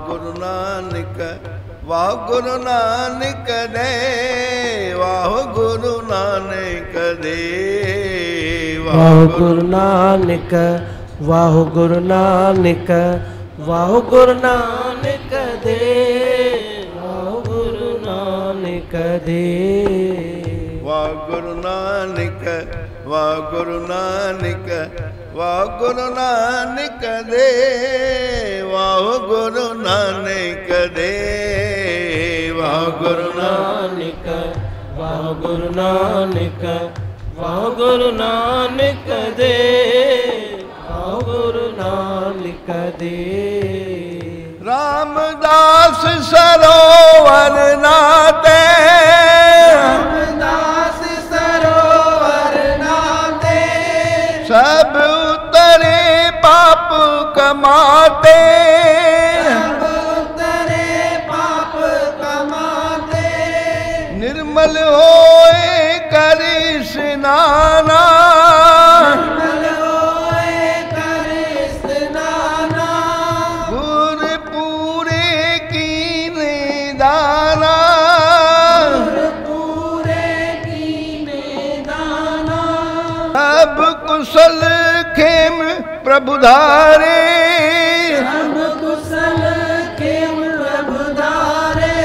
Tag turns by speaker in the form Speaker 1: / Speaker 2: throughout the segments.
Speaker 1: गुरु नानक, वाह गुरु नानक दे, वाह गुरु नानक दे,
Speaker 2: वाह गुरु नानक, वाह गुरु नानक, वाह गुरु नानक दे, वाह गुरु नानक दे।
Speaker 1: वाह गुरु नानक, वाह गुरु नानक, वाह गुरु नानक दे, वाह गुरु नानक दे, वाह गुरु नानक,
Speaker 2: वाह गुरु नानक, वाह गुरु नानक दे, वाह गुरु नानक दे।
Speaker 1: रामदास सरोवर नाते,
Speaker 2: रामदास सरोवर नाते,
Speaker 1: सब उतरे पाप कमाते,
Speaker 2: सब उतरे पाप कमाते,
Speaker 1: निर्मल होए कर स्नाना,
Speaker 2: निर्मल होए कर स्नाना,
Speaker 1: गुर पूरे कीने दाना,
Speaker 2: गुर पूरे कीने दाना,
Speaker 1: अब कुशल खेम प्रभु धारे,
Speaker 2: सब कुशल खेम प्रभु धारे,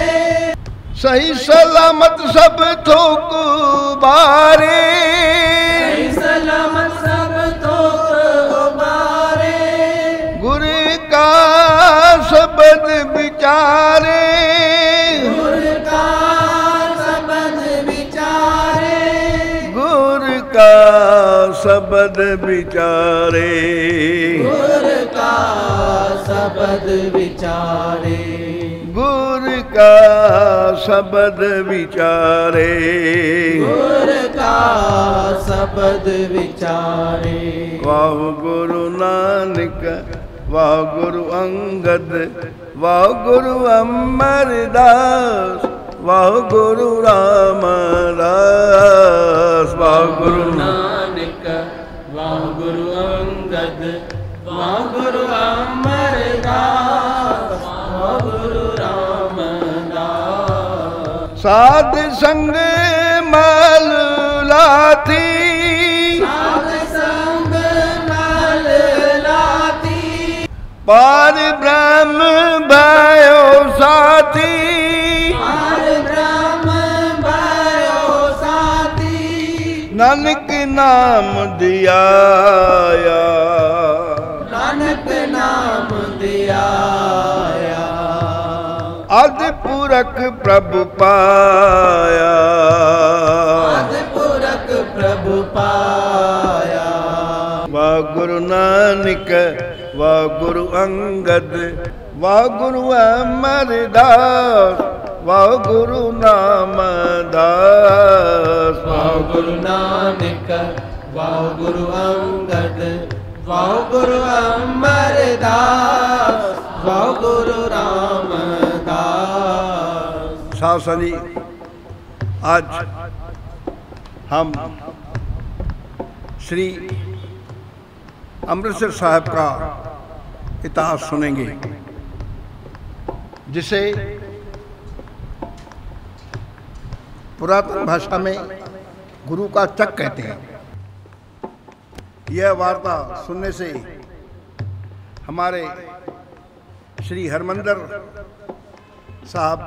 Speaker 1: सही सलामत सब थोक बारे,
Speaker 2: सही सलामत सब तो उबारे,
Speaker 1: गुर का शब्द विचारे,
Speaker 2: गुर का शब्द विचारे,
Speaker 1: गुर का शब्द विचारे,
Speaker 2: गुर का शब्द विचारे,
Speaker 1: गुर का शब्द विचारे,
Speaker 2: गुर का शब्द विचारे।
Speaker 1: वाह गुरु नानक, वाह गुरु अंगद, वाह गुरु अमरदास, वाह गुरु रामदास, वाह गुरु
Speaker 2: नानक, वाह गुरु अंगद, वाह गुरु अमरदास, वाह गुरु रामदास।
Speaker 1: साध संग मल लाती,
Speaker 2: साध संग मल लाती,
Speaker 1: पार ब्रह्म भयो साथी,
Speaker 2: पार ब्रह्म भयो साथी,
Speaker 1: नानक नाम दियाया,
Speaker 2: नानक नाम दियाया,
Speaker 1: आदि पुरख प्रभु पाया,
Speaker 2: आदि पुरख प्रभु पाया।
Speaker 1: वाह गुरु नानक, वाह गुरु अंगद, वाह गुरु अमरदास, वाह गुरु नामदास,
Speaker 2: वाह गुरु नानक, वाह गुरु अंगद, वाह गुरु अमरदास, वाह गुरु रामदास।
Speaker 1: सासनी जी, आज हम श्री अमृतसर साहब का इतिहास सुनेंगे, जिसे पुरातन भाषा में गुरु का चक कहते हैं। यह वार्ता सुनने से हमारे श्री हरमंदिर साहब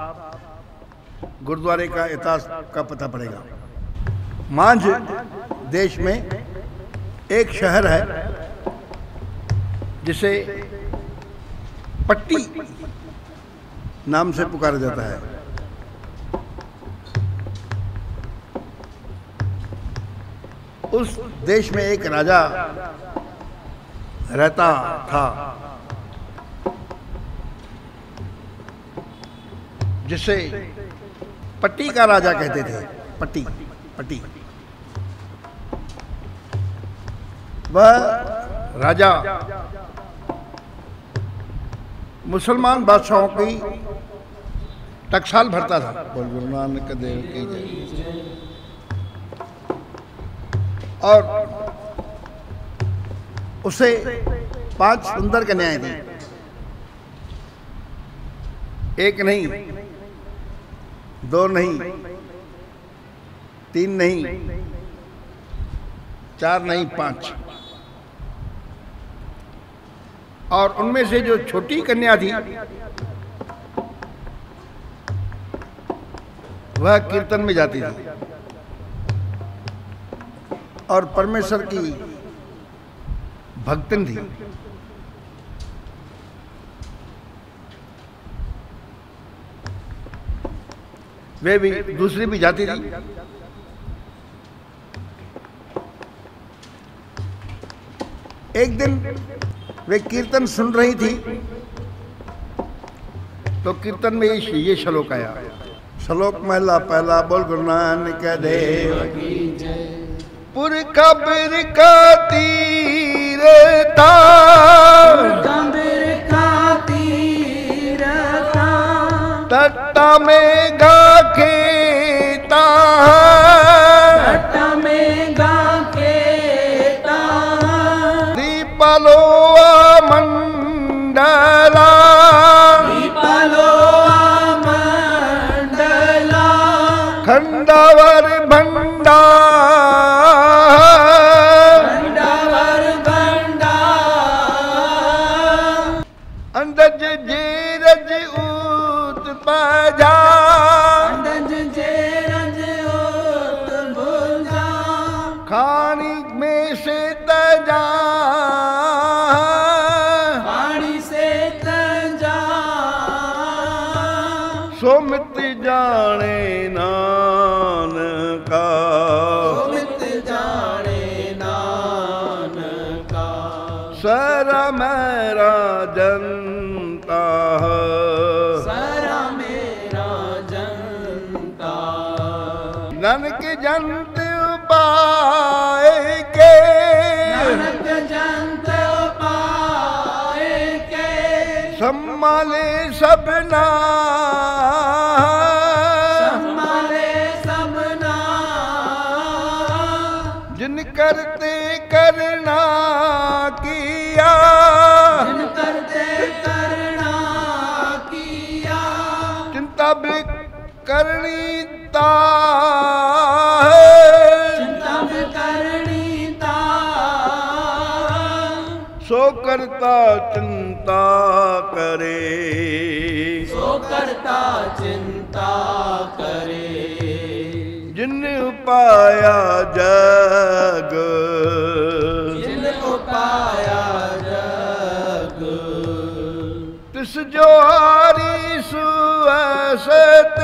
Speaker 1: गुरुद्वारे का इतिहास का पता पड़ेगा। मांझ देश में एक शहर है जिसे पट्टी नाम से पुकारा जाता है। उस देश में एक राजा रहता था जिसे पट्टी का राजा कहते थे। पट्टी पट्टी वह राजा मुसलमान बादशाहों की टकसाल भरता था। बोल गुरु नानक देव की जय। और उसे 5 सुंदर कन्याएं थी। एक नहीं, दो नहीं, तीन नहीं, चार नहीं, 5। और उनमें से जो छोटी कन्या थी वह कीर्तन में जाती थी और परमेश्वर की भक्तन थी। वे भी, दूसरी भी जाती थी। एक दिन वे कीर्तन सुन रही थी तो कीर्तन में ये श्लोक आया। श्लोक महला पहला। बोल गुरु नानक देव की जय। पुरख बिर का तीरता, तट्टा में गा खेता, दीपालो मंडला, खंडावर भंडा, अंदज जेरज ऊत पजा, खानी में से तजा, सोमित जाने नानका, सरा मेरा जनता, नानक जंत पाए के, सम्माले सबना, जिन करते करना किया, चिंता भी करनी ता, सो करता चिंता करे, जिन पाया जग, तिस जो हारी सुअसत,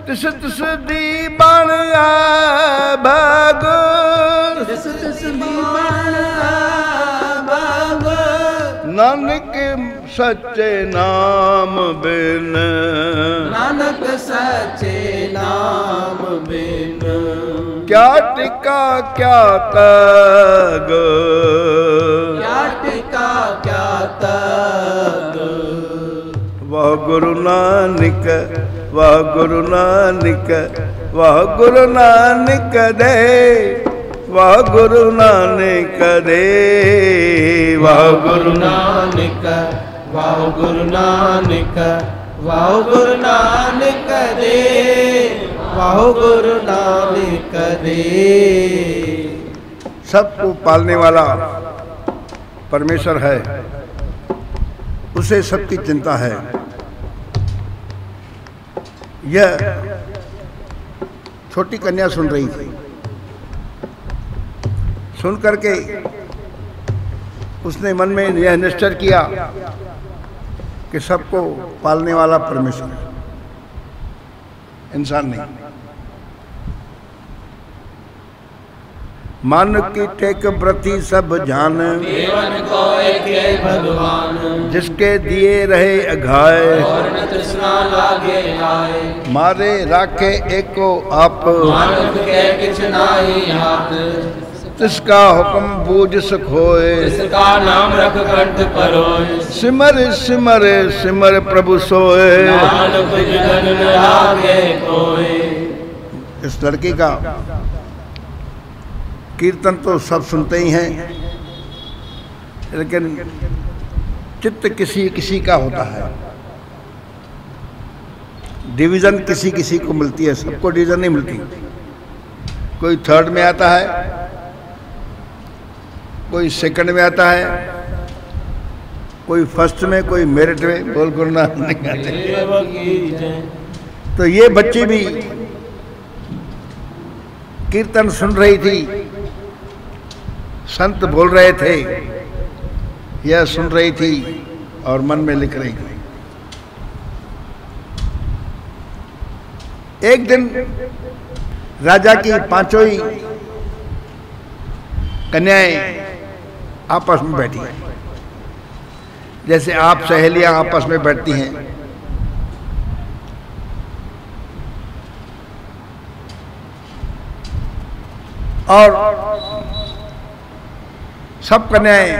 Speaker 1: तिस तिस दी बण भग, नानक सच्चे नाम बिन, क्या टिका क्या तग, वाह गुरु नानक, वाह गुरु नानक, वाह गुरु नानक दे, वाह गुरु नानक दे, वाह गुरु
Speaker 2: नानक, वाह गुरु नानक, वाह गुरु नानक दे, वाह गुरु नानक दे।
Speaker 1: सबको पालने वाला परमेश्वर है, उसे सबकी चिंता है। यह छोटी कन्या सुन रही थी। सुन करके उसने मन में यह निश्चय किया कि सबको पालने वाला परमेश्वर है, इंसान नहीं। मन की टेक प्रति सब जान,
Speaker 2: देवन को एक भगवान,
Speaker 1: जिसके दिए रहे अघाय,
Speaker 2: और न तृष्णा लागे आए,
Speaker 1: मारे राखे एको आप,
Speaker 2: मानुख के किछ नाहि हाथ,
Speaker 1: तिसका हुक्म बूझ सखोए,
Speaker 2: इसका नाम रख कंठ परोए,
Speaker 1: सिमर सिमर सिमर प्रभु सोए।
Speaker 2: नानक जिधन न लागे कोय।
Speaker 1: इस लड़की का कीर्तन तो सब सुनते ही हैं, लेकिन चित्त किसी किसी का होता है, डिवीजन किसी किसी को मिलती है, सबको डिवीजन नहीं मिलती। कोई थर्ड में आता है, कोई सेकंड में आता है, कोई फर्स्ट में, कोई मेरिट में। बोल गुरु नानक देव। तो ये बच्ची भी कीर्तन सुन रही थी, संत बोल रहे थे, यह सुन रही थी और मन में लिख रही थी। एक दिन राजा की पांचों ही कन्याएं आपस में बैठी, जैसे आप सहेलियां आपस में बैठती हैं। और सब कन्याएं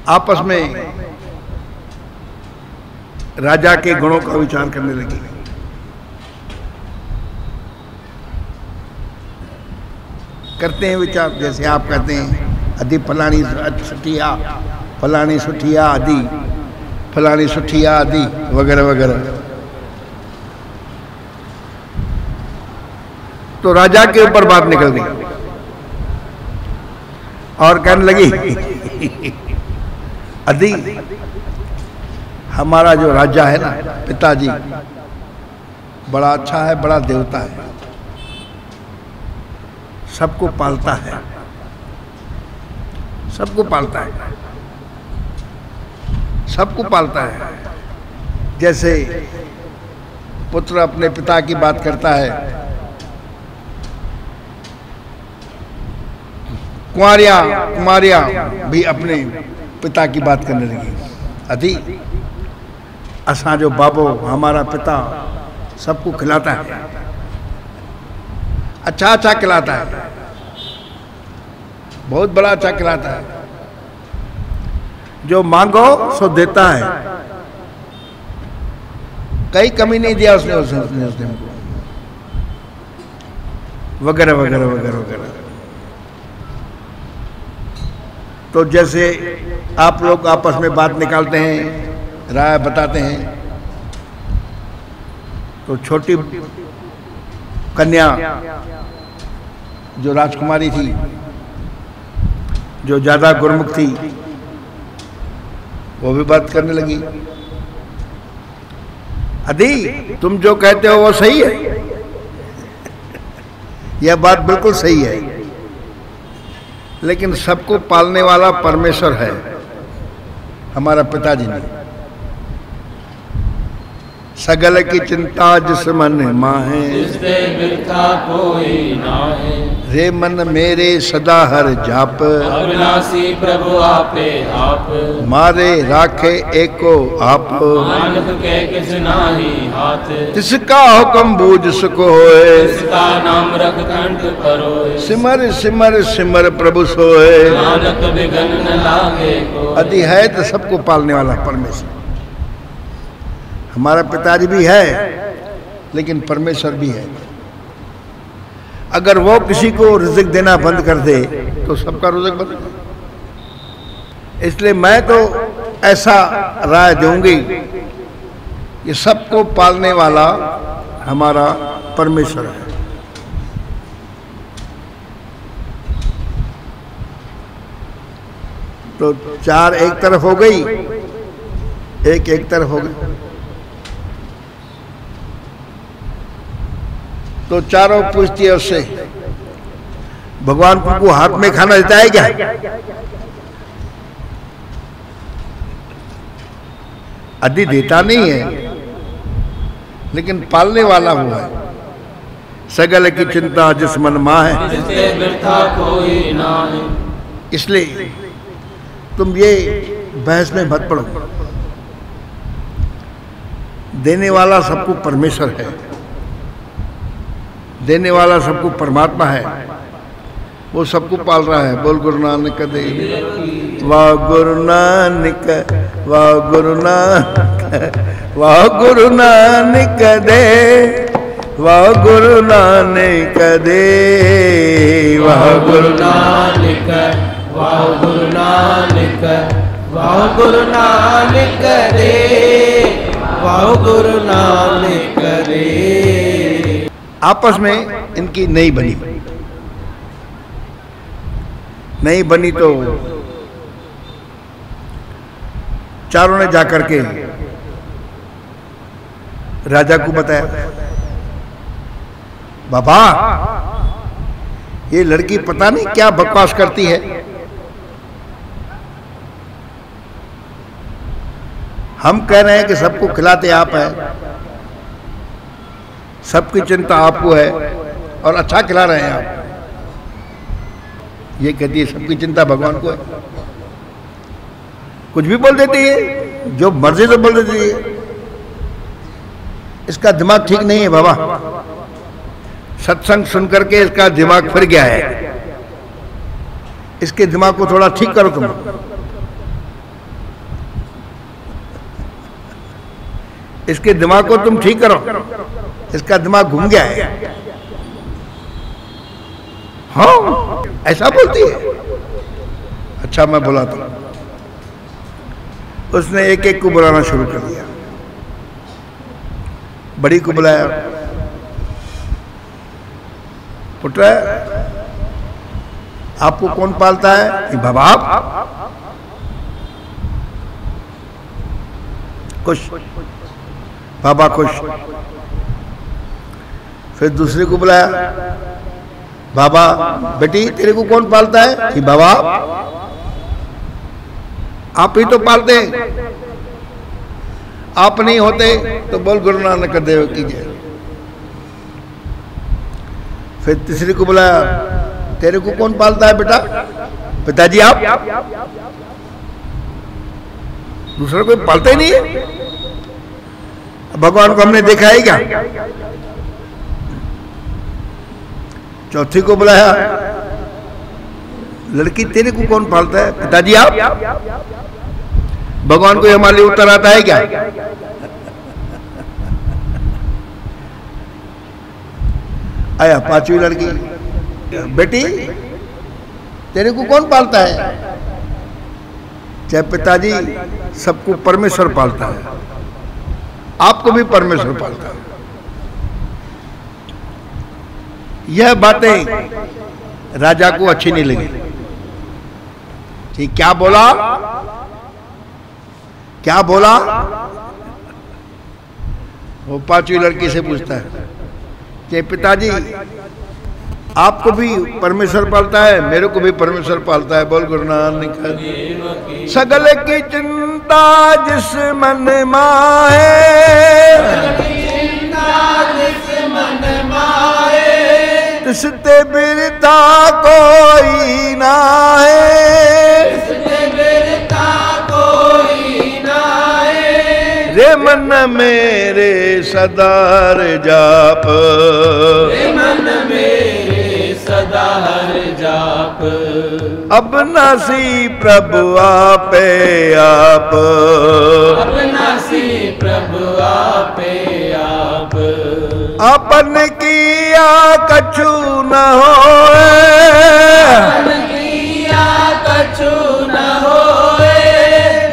Speaker 1: आपस में राजा के गुणों का विचार करने लगी। करते हैं विचार, जैसे आप कहते हैं अदी फलानी सुठिया, फलानी सुठिया आदि, फलानी सुठिया आदि वगैरह वगैरह। तो राजा के ऊपर बात निकल गई और कहने लगी अदी, हमारा जो राजा है ना, पिताजी बड़ा अच्छा है, बड़ा देवता है, सबको पालता है, सबको पालता है, सबको पालता है। जैसे पुत्र अपने पिता की बात करता है, कुमारियां भी अपने पिता की बात करने लगी। अदी, असा जो बाबो, हमारा पिता सबको खिलाता है, अच्छा अच्छा खिलाता है, बहुत बड़ा अच्छा खिलाता है, जो मांगो सो देता है, कई कमी नहीं दिया उसने हमको, वगैरह वगैरह वगैरह वगैरह। तो जैसे आप लोग आपस में बात निकालते हैं, राय बताते हैं, तो छोटी कन्या जो राजकुमारी थी, जो ज्यादा गुरुमुख थी, वो भी बात करने लगी। अदी, तुम जो कहते हो वो सही है, यह बात बिल्कुल सही है, लेकिन सबको पालने वाला परमेश्वर है, हमारा पिताजी नहीं। सगल की चिंता जिस मन माहे,
Speaker 2: कोई नाहे।
Speaker 1: रे मन मेरे सदा हर जाप,
Speaker 2: अविनाशी प्रभु आपे आप।
Speaker 1: मारे राखे एको आप,
Speaker 2: मानव के किस नाही हाथ।
Speaker 1: तिसका हुक्म बूझ सको होए,
Speaker 2: इसका नाम रख कंठ परोए।
Speaker 1: सिमर सिमर सिमर प्रभु सोए,
Speaker 2: नानक बिघन न लागे कोई।
Speaker 1: अति है तो सबको पालने वाला परमेश्वर। हमारा पिताजी भी है, लेकिन परमेश्वर भी है। अगर वो किसी को रिज़्क देना बंद कर दे तो सबका रिज़्क बंद। इसलिए मैं तो ऐसा राय दूंगी कि सबको पालने वाला हमारा परमेश्वर है। तो चार एक तरफ हो गई, एक एक तरफ हो गई, तो चारों पूछती है उससे, भगवान को हाथ में खाना देता है क्या? अदी देता नहीं है, लेकिन पालने वाला वो है। सगल की चिंता जिस मन मां है,
Speaker 2: कोई ना है।
Speaker 1: इसलिए तुम ये बहस में मत पड़ो। देने वाला सबको परमेश्वर है, देने वाला सबको परमात्मा है, वो सबको पाल रहा है। बोल गुरु नानक देव। वाह गुरु नानक, वाह गुरु नानक, वाह गुरु नानक दे, वाह गुरु नानक दे, वाह गुरु नानक,
Speaker 2: वाह गुरु नानक, वाह गुरु नानक रे, वाह गुरु नानक रे।
Speaker 1: आपस में इनकी नहीं बनी, नहीं बनी तो चारों ने जाकर के राजा को बताया, बाबा ये लड़की पता नहीं क्या बकवास करती है, हम कह रहे हैं कि सबको खिलाते आप हैं, सबकी चिंता आपको है और अच्छा खिला रहे हैं आप, ये कहती है सबकी चिंता भगवान को है। कुछ भी बोल देती है, जो मर्जी तो बोल देती है। इसका दिमाग ठीक नहीं है बाबा, सत्संग सुनकर के इसका दिमाग फिर गया है, इसके दिमाग को थोड़ा ठीक करो तुम। इसके दिमाग को तुम ठीक करो, इसका दिमाग घूम गया है। हाँ ऐसा बोलती है। अच्छा मैं बुलाता हूं। उसने एक एक को बुलाना शुरू कर दिया। बड़ी को बुलाया, पुत्र आपको कौन पालता है? बाबा आप। खुश, बाबा खुश। फिर दूसरे को बुलाया, बाबा बेटी तेरे को कौन पालता है? कि बाबा आप ही तो पालते हैं, आप नहीं होते तो बोल गुरु नानक देव की जय। फिर तीसरे को बुलाया, तेरे को कौन पालता है बेटा? पिताजी आप। दूसरा कोई पालता ही नहीं है, भगवान को हमने देखा है क्या? चौथी को बुलाया, लड़की तेरे को कौन पालता है? पिताजी आप। भगवान को हमारे लिए उत्तर आता है क्या? आया पांचवी लड़की, बेटी तेरे को कौन पालता है? चाहे पिताजी सबको परमेश्वर पालता है, आपको भी परमेश्वर पालता है। यह बातें राजा को अच्छी नहीं लगी। ठीक क्या बोला? क्या बोला? वो पांचवी लड़की से पूछता है कि पिताजी आपको भी परमेश्वर पालता है, मेरे को भी परमेश्वर पालता है। बोल गुरु नानक देव। सगल की चिंता जिस मन माहे, तिसते बिरता कोई ना है, रे मन मेरे सदार जाप,
Speaker 2: रे मन मेरे सदार जाप।
Speaker 1: अब नासी प्रभु आपे आप,
Speaker 2: अब नासी प्रभु आपे आप।
Speaker 1: अपन किया कछु न होए,
Speaker 2: अपन किया कछु न होए,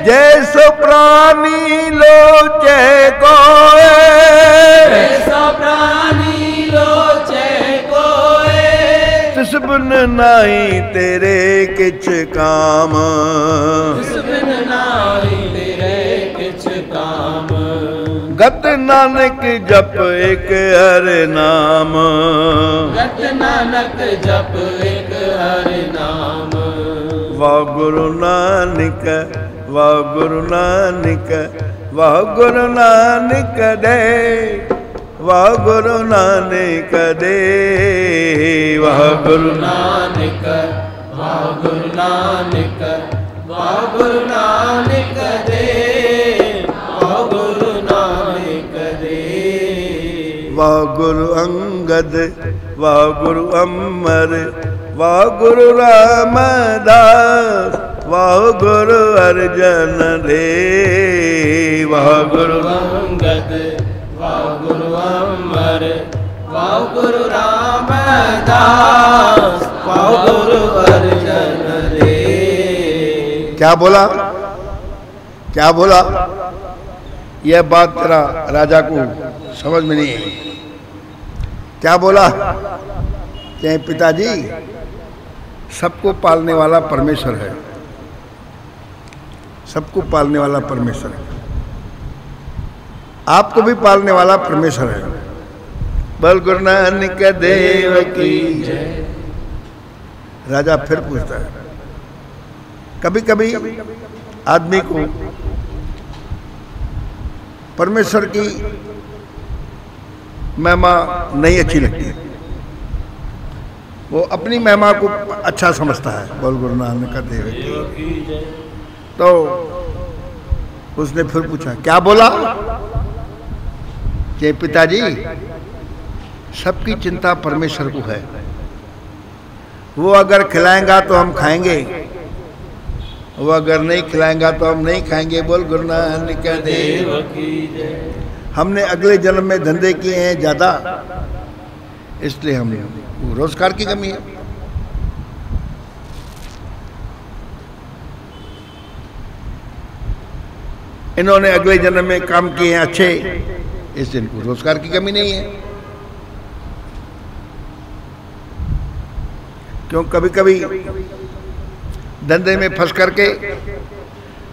Speaker 1: जैसो प्राणी लोचे कोए,
Speaker 2: जैसो प्राणी लोचे कोए।
Speaker 1: तिस बिन नाई तेरे किछ काम,
Speaker 2: तिस बिन नाई तेरे किछ काम।
Speaker 1: गत नानक जप एक हर नाम,
Speaker 2: गत नानक जप एक हर नाम।
Speaker 1: वाह गुरु नानक, वाह गुरु नानक, वाह गुरु नानक दे, वाह गुरु नानक दे, वाह गुरु
Speaker 2: नानक, वाह गुरु नानक, वाह गुरु नानक दे, वाह गुरु नानक दे।
Speaker 1: वाह गुरु अंगद, वाह गुरु अमर, वाह गुरु रामदास, वाह गुरु अर्जन देव। वाह गुरु
Speaker 2: अंगद, वाह गुरु अमर, वाह गुरु रामदास, वाह गुरु अर्जन देव।
Speaker 1: क्या बोला, क्या बोला? यह बात तेरा राजा को समझ में नहीं आई। क्या बोला? कि पिताजी सबको पालने वाला परमेश्वर है, सबको पालने वाला परमेश्वर है, आपको भी पालने वाला परमेश्वर है। बोल गुरु नानक देव की जय। राजा फिर पूछता है, कभी कभी आदमी को परमेश्वर की महिमा नहीं अच्छी लगती, वो अपनी महिमा को अच्छा समझता है। बोल गुरु नानक देव की। तो उसने फिर पूछा, क्या बोला? कि पिताजी सबकी चिंता परमेश्वर को है, वो अगर खिलाएगा तो हम खाएंगे, वो अगर नहीं खिलाएगा तो हम नहीं खाएंगे। बोल गुरु नानक देव की जय। हमने अगले जन्म में धंधे किए हैं ज्यादा, इसलिए हम रोजगार की कमी है। इन्होंने अगले जन्म में काम किए हैं अच्छे, इसलिए इनको रोजगार की कमी नहीं है। क्यों कभी कभी धंधे में फंस करके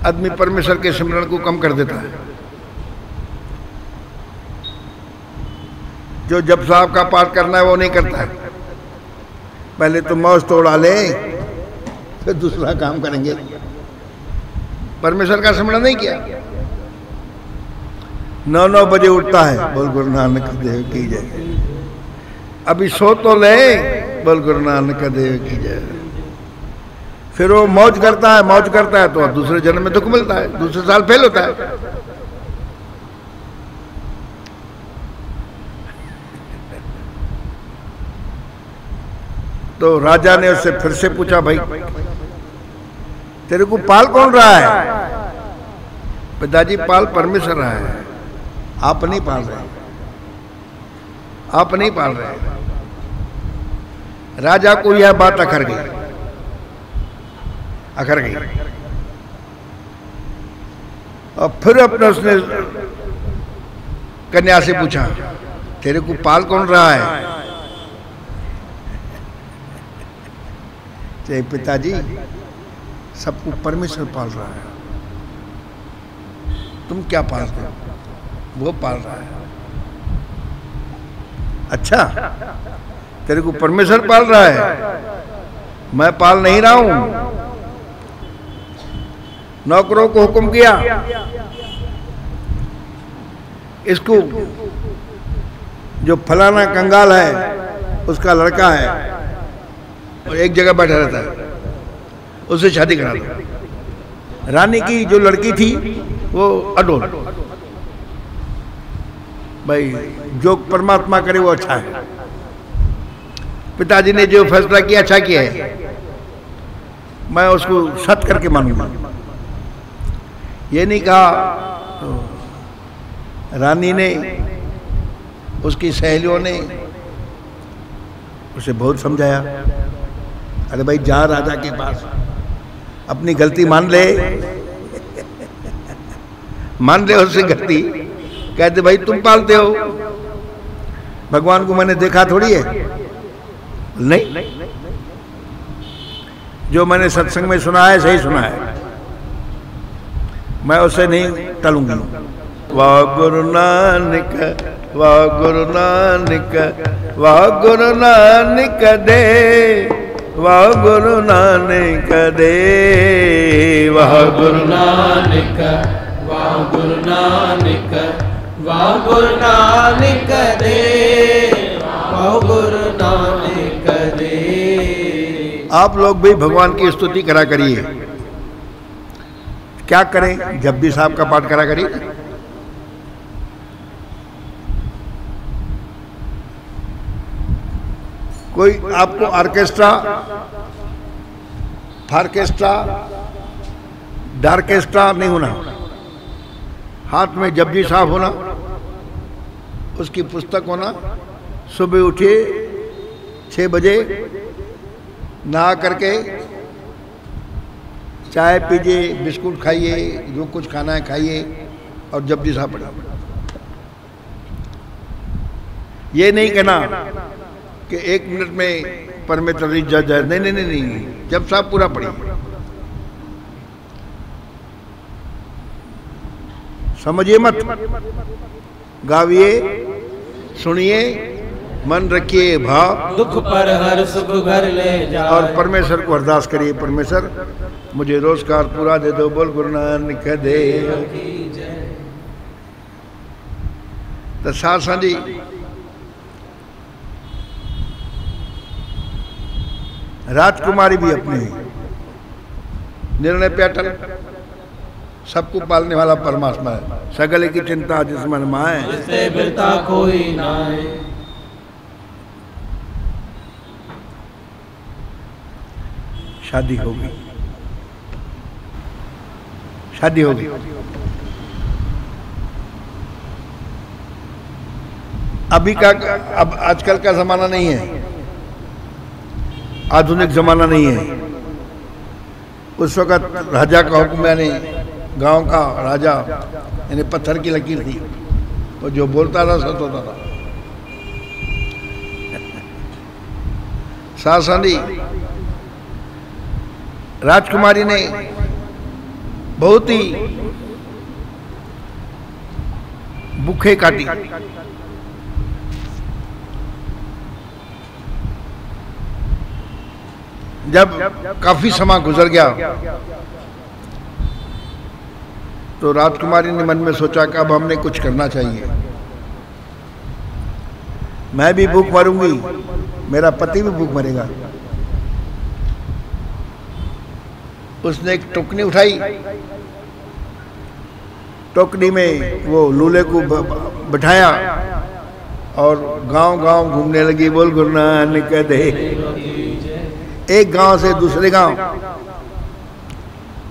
Speaker 1: आदमी परमेश्वर के सिमरन को कम कर देता है। जो जप साहब का पाठ करना है वो नहीं करता है, पहले तो मौज तोड़ा ले फिर दूसरा काम करेंगे। परमेश्वर का सिमरन नहीं किया, 9-9 बजे उठता है। बोल गुरु नानक देव की जय। अभी सो तो ले, बोल गुरु नानक देव की जय। फिर वो मौज करता है तो दूसरे जन्म में दुख मिलता है, दूसरे साल फेल होता है। तो राजा ने उससे फिर से पूछा, भाई तेरे को पाल कौन रहा है? पिताजी पाल परमेश्वर रहा है, आप नहीं पाल रहे, आप नहीं पाल रहे। राजा को यह बात अखर गई। और फिर अपने उसने कन्या से पूछा, तेरे को पाल कौन रहा है? चाहे पिताजी सबको परमेश्वर पाल रहा है, तुम क्या पालते हो? वो पाल रहा है। अच्छा, तेरे को परमेश्वर पाल रहा है, मैं पाल नहीं रहा हूं। नौकरों को हुक्म किया, इसको जो फलाना कंगाल है उसका लड़का है और एक जगह बैठा रहता है, उससे शादी करा दो। रानी की जो लड़की थी वो अडोल। भाई जो परमात्मा करे वो अच्छा है। पिताजी ने जो फैसला किया अच्छा किया है, मैं उसको सत करके मानूंगा। ये नहीं कहा। तो रानी ने, उसकी सहेलियों ने उसे बहुत समझाया, अरे भाई जा राजा के पास, अपनी गलती मान ले, मान ले उससे गलती। कहते भाई तुम पालते हो, भगवान को मैंने देखा थोड़ी है। नहीं, जो मैंने सत्संग में सुना है सही सुना है, मैं उससे नहीं टलूंगी। वाह गुरु नानक, वाह गुरु नानक, वाह गुरु नानक दे, वाह गुरु नानक दे, वाह गुरु नानक,
Speaker 2: वाह गुरु नानक, वाह गुरु नानक दे, वाह गुरु नानक दे।
Speaker 1: आप लोग भी भगवान की स्तुति करा करिए। क्या करें? जब भी साहब का पाठ करा करिए। कोई आपको ऑर्केस्ट्रा, फार्केस्ट्रा, डार्केस्ट्रा नहीं होना, हाथ में जपजी साहब होना, उसकी पुस्तक होना। सुबह उठिए 6 बजे, नहा करके चाय पीजिए, बिस्कुट खाइए, जो कुछ खाना है खाइए और जपजी साहब पढ़िए। ये नहीं कहना कि 1 मिनट में परमेश्वर रिझ जाए, नहीं नहीं नहीं नहीं, जप साहब पूरा पढ़िए। समझिए मत, गाविए, सुनिए, मन रखिए भाव,
Speaker 2: दुख पर हर सुख घर ले जाए।
Speaker 1: और परमेश्वर को अरदास करिए, परमेश्वर मुझे रोजगार पूरा दे दो। बोल गुरु नानक देव की जय। तो साथ साझी राजकुमारी भी अपने निर्णय पे अटल, सबको पालने वाला परमात्मा है। सगले की चिंता जिस मन माए,
Speaker 2: जिससे बिरता कोई नाए।
Speaker 1: शादी होगी, शादी होगी। अभी का, अब आजकल का जमाना नहीं है, आधुनिक जमाना नहीं है। उस वक्त राजा का हुक्म, यानी गांव का राजा, यानी पत्थर की लकीर थी, तो जो बोलता था सच होता था। सासनी राजकुमारी ने बहुत ही भूखे काटी। जब काफी समय गुजर गया तो राजकुमारी ने मन में सोचा कि अब हमने कुछ करना चाहिए। मैं भी भूख मरूंगी, मेरा पति भी भूख मरेगा। उसने एक टोकनी उठाई, टोकनी में वो लूले को बिठाया और गांव-गांव घूमने लगी। बोल गुरु नानक देव। एक गांव से दूसरे गांव,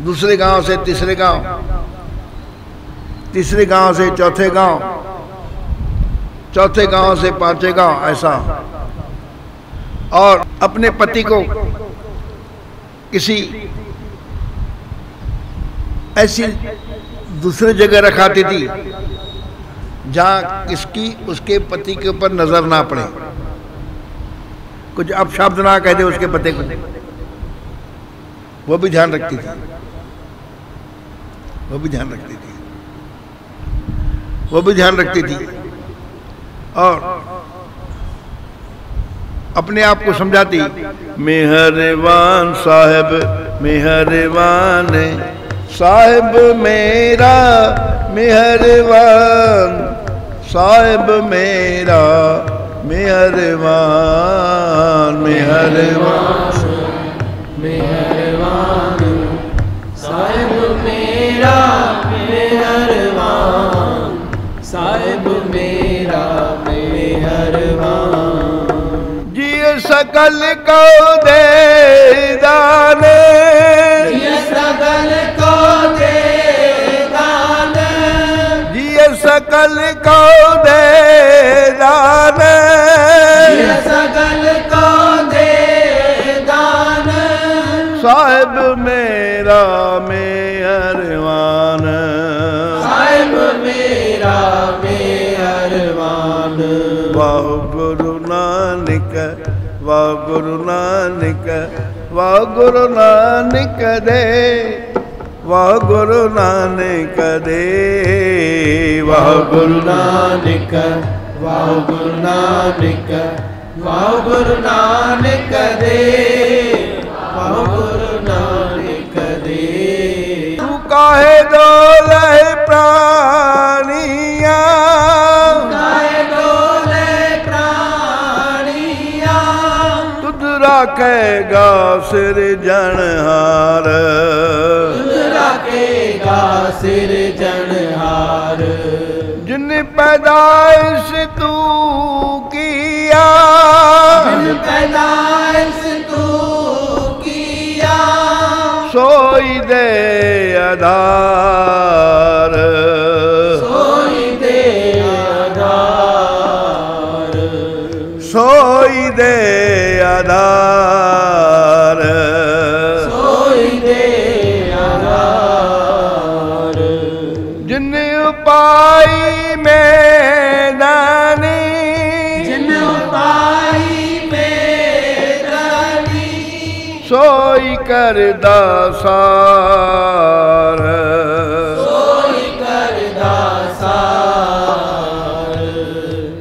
Speaker 1: दूसरे गांव से तीसरे गांव, तीसरे गांव से चौथे गांव, चौथे गांव से पांचवें गांव, ऐसा। और अपने पति को किसी ऐसी दूसरी जगह रखाती थी जहां किसकी उसके पति के ऊपर नजर ना पड़े, कुछ अपशब्द ना कह दे उसके पति को, वो भी ध्यान रखती थी, वो भी ध्यान रखती थी, वो भी ध्यान रखती थी। और अपने आप को समझाती, मेहरबान साहब, मेहरबान साहब मेरा, मेहरबान साहब मेरा, मेहरबान मेहरबान
Speaker 2: मेहरबान साहिब मेरा, मेहरबान साहिब मेरा, मेहरबान।
Speaker 1: जिय सकल को दे दाने,
Speaker 2: जिय सकल को दे दाने,
Speaker 1: जिय सकल को दे दाने,
Speaker 2: जिय सकल को दे दाने।
Speaker 1: साहिब मेरा मेहरबान,
Speaker 2: साहिब मेरा मेहरबान।
Speaker 1: वाह गुरु नानक, वाह गुरु नानक, वाह गुरु नानक दे, वाह गुरु नानक दे, वाह गुरु
Speaker 2: नानक, वाह गुरु नानक, वाह गुरु नानक दे, वाह गुरु नानक दे।
Speaker 1: तू काहे डोले प्राणिया,
Speaker 2: काहे डोले प्राणिया,
Speaker 1: तुझ राखेगा सिरजनहार,
Speaker 2: तुझ राखेगा सिरजनहार।
Speaker 1: जिन पैदाइश तू किया,
Speaker 2: जिन पैदाइश तू किया,
Speaker 1: सोई दे आधार,
Speaker 2: सोई दे आधार,
Speaker 1: सोई दे आधार,
Speaker 2: सोई दे
Speaker 1: पाई मैदानी,
Speaker 2: जिन पाई मैदानी,
Speaker 1: सोई कर दासार,
Speaker 2: सोई कर दासार।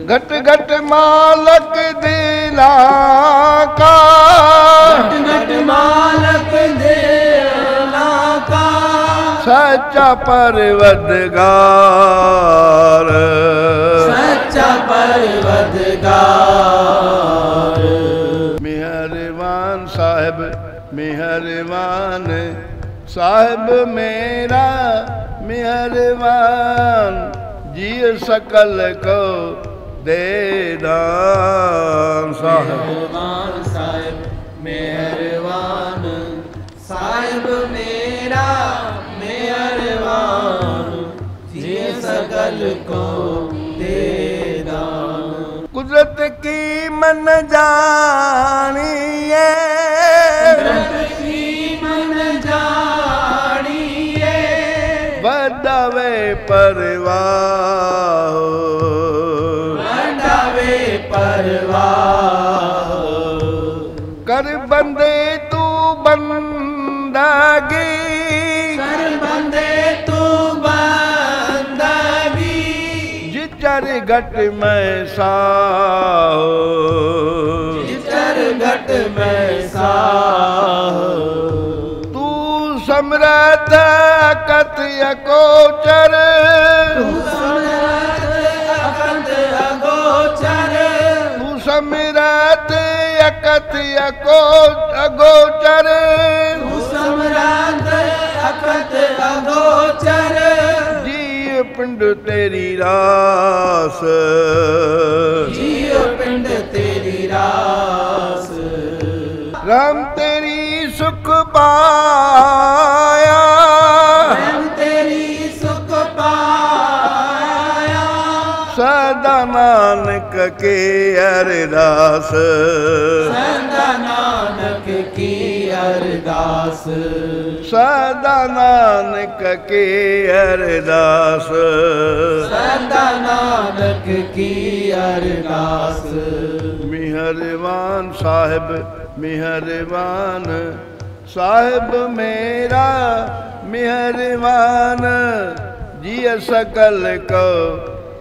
Speaker 1: घट घट मालक दिला का,
Speaker 2: घट घट मालक दिला का,
Speaker 1: सच्चा परवदगार,
Speaker 2: सच्चा परवदगार।
Speaker 1: मेहरबान साहिब मेहरबान, साहिब मेरा मेहरबान, जिय सकल को दे दान। साहिब
Speaker 2: मेहरबान साहिब मेहरबान, साहिब मेरा मेहरबान, जिय सकल को दे दान।
Speaker 1: कुदरत की मन जानिए,
Speaker 2: कुदरत की मन जानिए,
Speaker 1: बदावे परवाह,
Speaker 2: बंदावे परवाह।
Speaker 1: कर बंदे तू बंदगी,
Speaker 2: कर बंदे तू बंदगी,
Speaker 1: जिचर घट में साहो,
Speaker 2: जिचर घट में साह।
Speaker 1: तू समरथ अकत अकोचर,
Speaker 2: तू समरथ अकत अगोचर,
Speaker 1: तू समरथ अकत अगोचर,
Speaker 2: तू समरथ अकत अगोचर।
Speaker 1: जी पिंड तेरी रास,
Speaker 2: जियो पिंड तेरी रास,
Speaker 1: राम तेरी सुख पाया,
Speaker 2: हम तेरी सुख पाया।
Speaker 1: सदा नानक के अरदास,
Speaker 2: सदा नानक की अरदास,
Speaker 1: सदा नानक के अरदास।
Speaker 2: सदा नानक की अरदास।
Speaker 1: मेहरबान साहिब मेहरबान, साहिब मेरा मेहरबान, जिय सकल को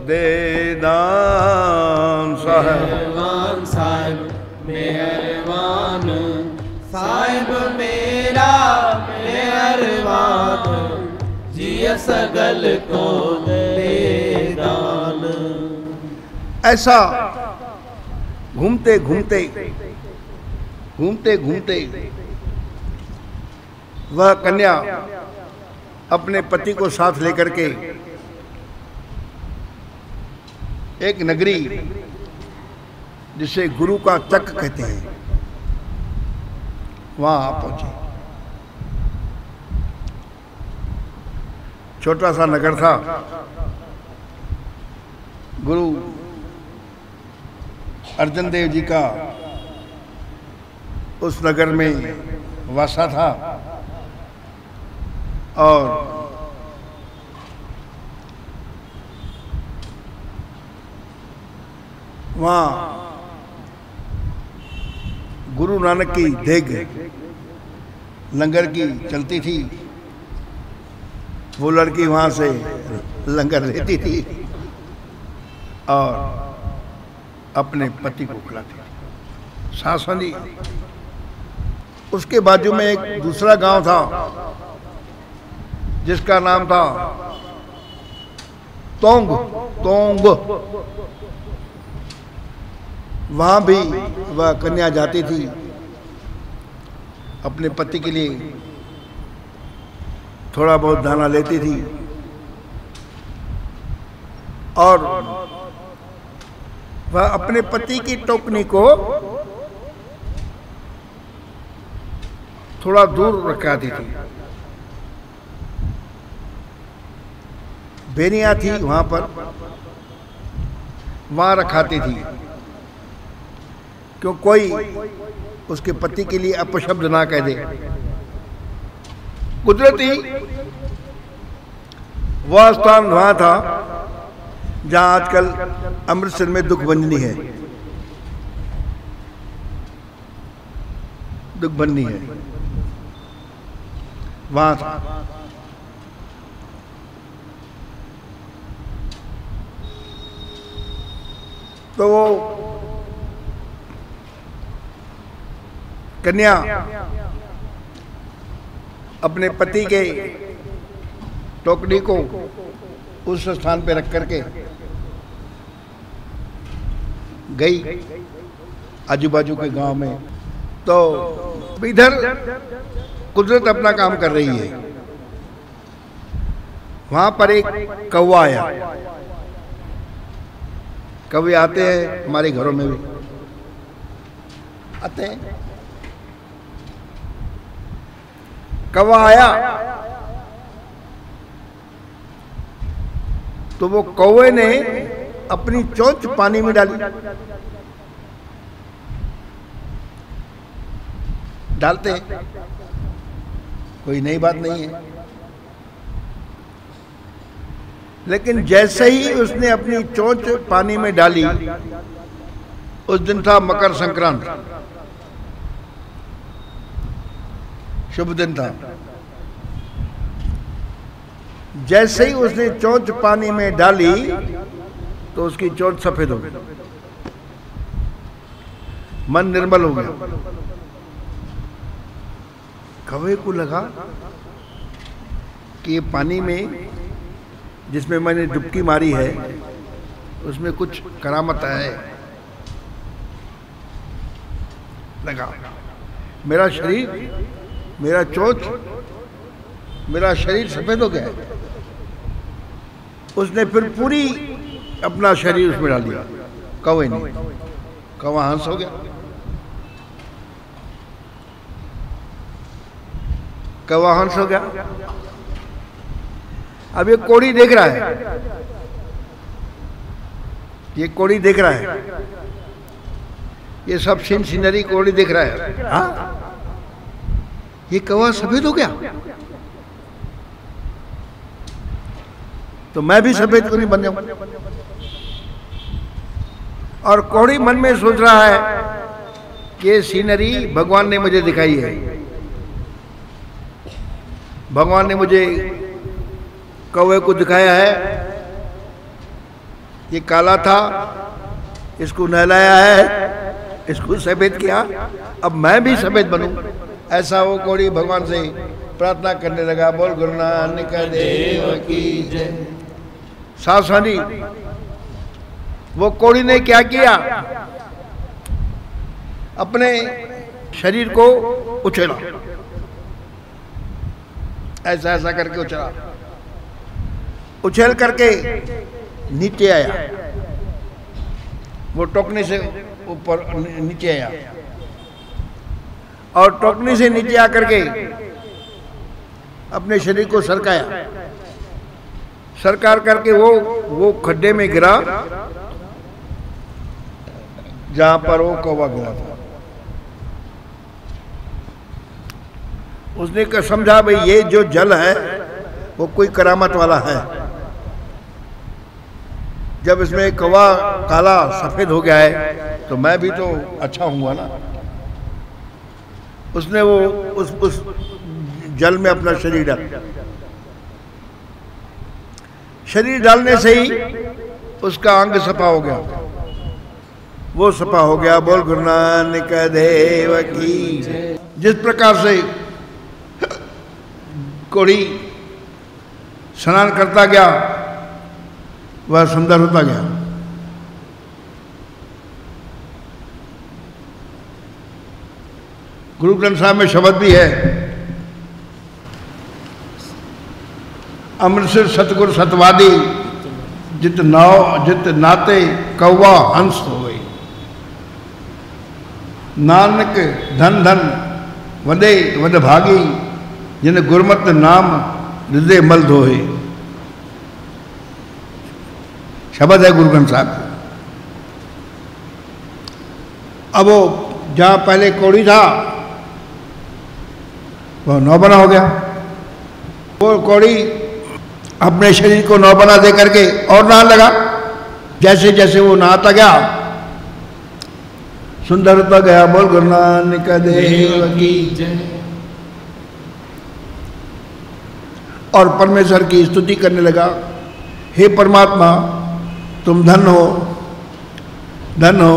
Speaker 1: दे दान। साहिब
Speaker 2: मेहरबान साहिब मेहरबान, साहिब मेरा मेहरबान, जिय सकल को दे दान।
Speaker 1: ऐसा घूमते घूमते घूमते घूमते वह कन्या अपने पति को साथ लेकर के एक नगरी जिसे गुरु का चक कहते हैं वहां पहुंचे। छोटा सा नगर था। गुरु अर्जन देव जी का उस नगर में वासा था और वहाँ गुरु नानक की देग लंगर की चलती थी। वो लड़की वहाँ से लंगर लेती थी और अपने पति को खिलाती थी। सासवंदी। उसके बाजू में एक दूसरा गांव था जिसका नाम था तोंग। तोंग वहां भी वह कन्या जाती थी अपने पति के लिए, थोड़ा बहुत दाना लेती थी और वह अपने पति की टोकनी को थोड़ा दूर रखाती थी। बेनिया थी वहां पर, वहां रखाती थी क्यों कोई उसके पति के लिए अपशब्द ना कह दे। कुदरती वह स्थान वहाँ था जहाँ आजकल अमृतसर में दुखभंजनी है। दुखभंजनी है, वहाँ था। तो वो कन्या अपने पति के टोकरी को उस स्थान पे रख करके गई आजू बाजू के गांव में। तो इधर कुदरत अपना काम कर रही है। वहां पर एक कौवा आया। कौवे आते हैं हमारे घरों में भी आते हैं। कौवा आया तो वो कौवे ने अपनी चोंच पानी में डाली। डालते हैं, कोई नई बात नहीं है। लेकिन जैसे ही उसने अपनी चोंच पानी में डाली, उस दिन था मकर संक्रांति, शुभ दिन था। जैसे ही उसने चोंच पानी में डाली तो उसकी चोंच सफेद हो गई। मन निर्मल हो गया। कौवे को लगा कि ये पानी में जिसमें मैंने डुबकी मारी है उसमें कुछ करामत है। लगा मेरा शरीर, मेरा चोंच, मेरा शरीर सफेद हो गया। उसने फिर पूरी अपना शरीर उसमें डाल दिया कौवे ने। कौवा हंस हो गया। कौवा हंस हो गया। अब ये कोड़ी देख रहा है, ये कोड़ी देख रहा है, ये सब सीनरी कोड़ी देख रहा है। हाँ, ये कौवा सफेद हो गया तो मैं भी सफेद क्यों नहीं बन जाऊं। और कोड़ी मन में सोच रहा है कि ये सीनरी भगवान ने मुझे दिखाई है। भगवान ने मुझे कौवे को दिखाया है, ये काला था, इसको नहलाया है, इसको सफेद किया, अब मैं भी सफेद बनूं। ऐसा वो कोड़ी भगवान से प्रार्थना करने लगा। बोल गुरु नानक देव की जय। सावधानी, वो कोड़ी ने क्या किया, अपने शरीर को उछेला, ऐसा ऐसा करके उछला, उछल करके नीचे आया। वो टोकनी से ऊपर नीचे आया और टोकनी से नीचे आकर के अपने शरीर को सरकाया। सरकार करके वो खड्डे में गिरा जहां पर वो कौवा गिरा था। उसने समझा भाई ये जो जल है वो कोई करामत वाला है। जब इसमें कौवा काला सफेद हो गया है तो मैं भी तो अच्छा हूँगा ना। उसने वो उस जल में अपना शरीर डाला। शरीर डालने से ही उसका अंग सफा हो गया, वो सफा हो गया। बोल गुरु नानक देव की। जिस प्रकार से कोड़ी स्नान करता गया वह सुंदर होता गया। गुरु ग्रंथ साहब में शब्द भी है, अमृतसर सतगुरु सतवादी जित नाते कौवा हंस हो गई। नानक धन धन वदे वद भागी, जिन गुरमत नाम हृदय मल धोए। शब्द है गुरु ग्रंथ साहब। अब वो जहाँ पहले कोड़ी था वो नौ बना हो गया। वो कोड़ी अपने शरीर को नौ बना दे करके और नहाने लगा। जैसे जैसे वो नहाता गया सुंदर होता गया। बोल गुरु नानक देव की जय। और परमेश्वर की स्तुति करने लगा, हे परमात्मा तुम धन हो, धन हो,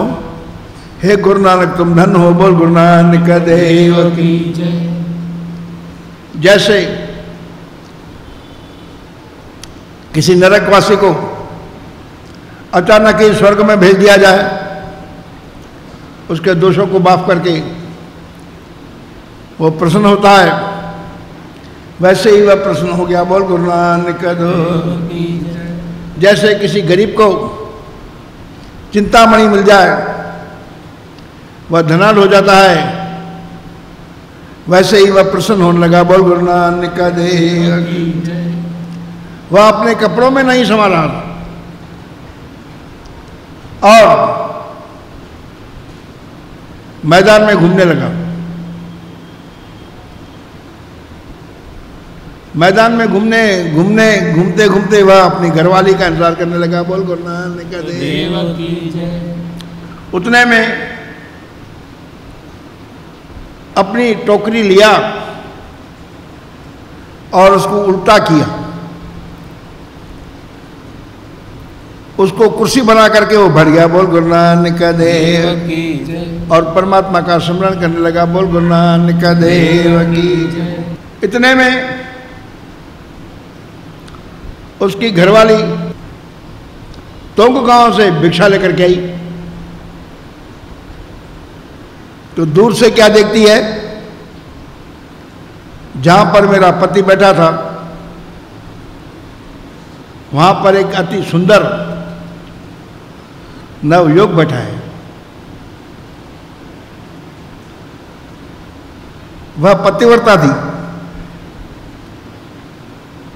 Speaker 1: हे गुरु नानक तुम धन हो। बोल गुरु नानक देव की जय। जैसे किसी नरकवासी को अचानक ही स्वर्ग में भेज दिया जाए, उसके दोषों को माफ करके वो प्रसन्न होता है, वैसे ही वह प्रसन्न हो गया। बोल गुरु नानक देव की जय। जैसे किसी गरीब को चिंतामणि मिल जाए, वह धनाढ़ हो जाता है, वैसे ही वह प्रसन्न होने लगा। बोल गुरु नानक देव की जय। वह अपने कपड़ों में नहीं समा रहा और मैदान में घूमने लगा। मैदान में घूमते घूमते वह अपनी घरवाली का इंतजार करने लगा। बोल गुरु नानक देव की जय। उतने में अपनी टोकरी लिया और उसको उल्टा किया, उसको कुर्सी बना करके वो भर गया। बोल गुरु नानक देव की जय। और परमात्मा का स्मरण करने लगा। बोल गुरु नानक देव की जय। इतने में उसकी घरवाली तोंग गांव से भिक्षा लेकर के आई। तो दूर से क्या देखती है, जहां पर मेरा पति बैठा था वहां पर एक अति सुंदर नवयुवक बैठा है। वह पतिव्रता थी,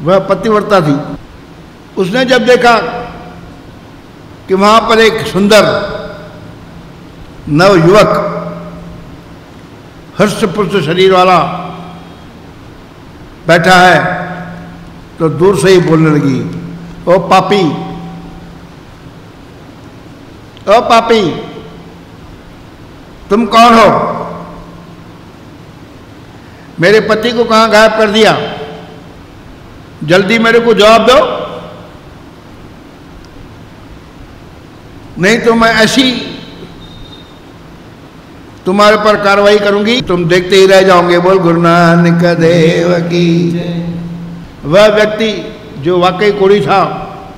Speaker 1: वह पतिव्रता थी। उसने जब देखा कि वहां पर एक सुंदर नवयुवक हर्ष पुष्ट शरीर वाला बैठा है, तो दूर से ही बोलने लगी, ओ पापी, ओ पापी, तुम कौन हो? मेरे पति को कहां गायब कर दिया? जल्दी मेरे को जवाब दो, नहीं तो मैं ऐसी तुम्हारे पर कार्रवाई करूंगी, तुम देखते ही रह जाओगे। बोल गुरु नानक देव की जय। वह व्यक्ति जो वाकई कोढ़ी था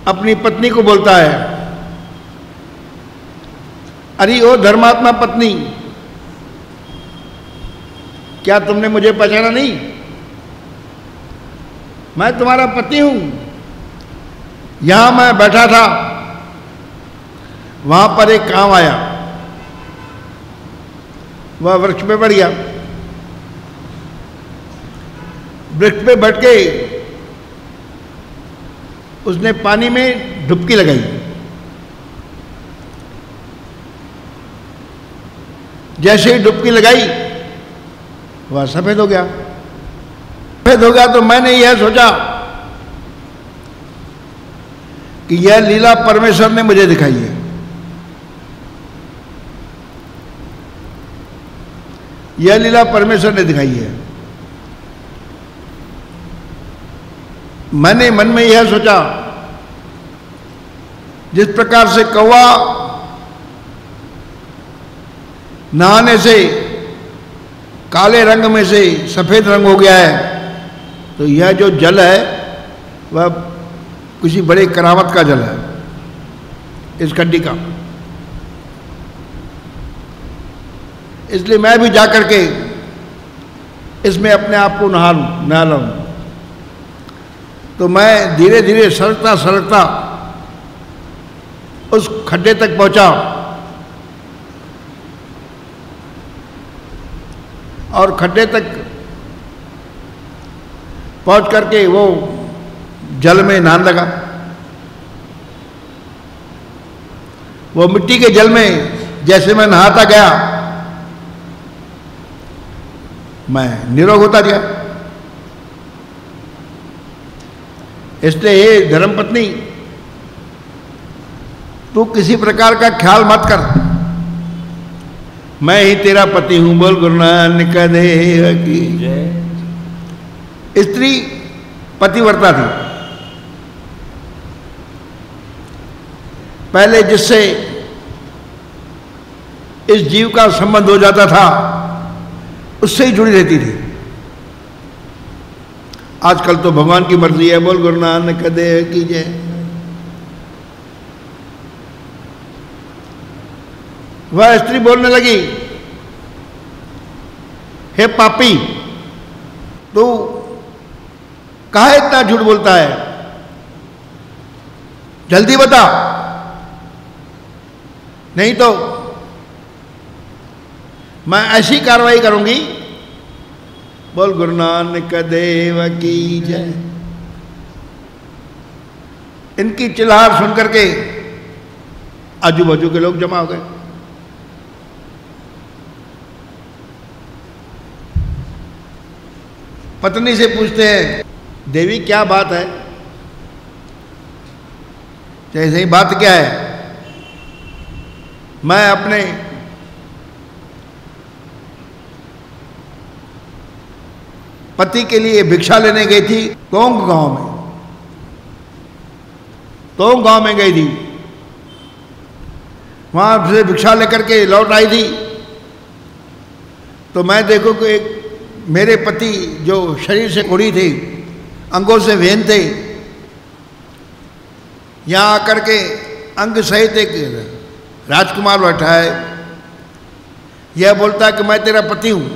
Speaker 1: अपनी पत्नी को बोलता है, अरे ओ धर्मात्मा पत्नी, क्या तुमने मुझे पहचाना नहीं? मैं तुम्हारा पति हूं। यहां मैं बैठा था, वहां पर एक कांव आया, वह वृक्ष पे बैठ गया। वृक्ष पे बैठ के उसने पानी में डुबकी लगाई। जैसे ही डुबकी लगाई वह सफेद हो गया। सफेद हो गया तो मैंने यह सोचा कि यह लीला परमेश्वर ने मुझे दिखाई है। यह लीला परमेश्वर ने दिखाई है। मैंने मन में यह सोचा, जिस प्रकार से कौवा नहाने से काले रंग में से सफेद रंग हो गया है, तो यह जो जल है वह किसी बड़े करामत का जल है, इस खड्डी का। इसलिए मैं भी जाकर के इसमें अपने आप को नहा लूं। तो मैं धीरे धीरे सरकता सरकता उस खड्डे तक पहुंचा और खड्डे तक पहुंच करके वो जल में नहाने लगा। वो मिट्टी के जल में जैसे मैं नहाता गया, मैं निरोग होता गया। इसलिए हे धर्मपत्नी, तू किसी प्रकार का ख्याल मत कर, मैं ही तेरा पति हूं। बोल गुरु नानक देव की जय। स्त्री पतिव्रता थी। पहले जिससे इस जीव का संबंध हो जाता था उससे ही जुड़ी रहती थी। आजकल तो भगवान की मर्जी है। बोल गुरु नानक देव की जय। वह स्त्री बोलने लगी, हे पापी, तू काहे इतना झूठ बोलता है, जल्दी बता, नहीं तो मैं ऐसी कार्रवाई करूंगी। बोल गुरु नानक देव की जय। इनकी चिल्लाहट सुन करके आजू बाजू के लोग जमा हो गए। पत्नी से पूछते हैं, देवी क्या बात है? जैसे ही बात क्या है, मैं अपने पति के लिए भिक्षा लेने गई थी तोंग गांव में। तोंग गांव में गई थी, वहां से भिक्षा लेकर के लौट आई थी। तो मैं देखो कि एक मेरे पति जो शरीर से कुड़ी थे, अंगों से वेन थे, यहां आकर के अंग सहित एक राजकुमार बैठा है। यह बोलता है कि मैं तेरा पति हूं।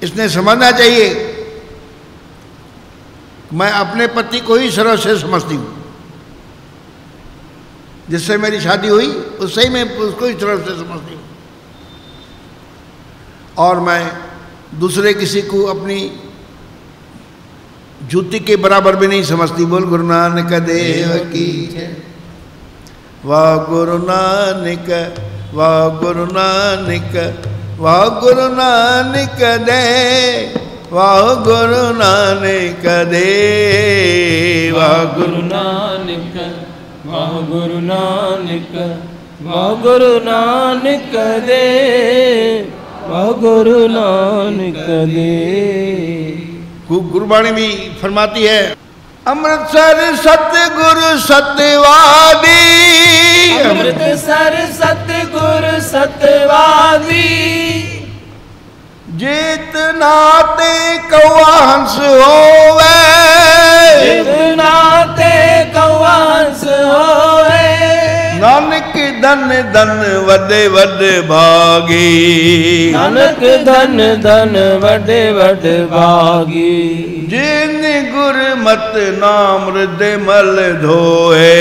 Speaker 1: इसने समझना चाहिए मैं अपने पति को ही सर्वश्रेष्ठ समझती हूं। जिससे मेरी शादी हुई उससे ही मैं उसको ही सर्वश्रेष्ठ समझती हूं, और मैं दूसरे किसी को अपनी जूती के बराबर भी नहीं समझती। बोल गुरु नानक देव की जय। वाह गुरु नानक, वाह गुरु नानक, वाह गुरु नानक दे, वाह गुरु नानक दे, वाह गुरु
Speaker 2: नानक, वाह गुरु नानक, वाह गुरु नानक दे, वाह गुरु नानक दे।
Speaker 1: गुरुबाणी भी फरमाती है, अमृतसर सतगुरु सत्यवादी,
Speaker 2: अमृतसर सतगुरु सत्यवादी,
Speaker 1: जितनाते कौआ हंस होवे,
Speaker 2: जितनाते कौआ हंस होवे,
Speaker 1: नानक धन धन वडे वडे भागी,
Speaker 2: नानक धन धन वडे वडे भागी,
Speaker 1: जिन गुरमत नाम हृदय मल धोए,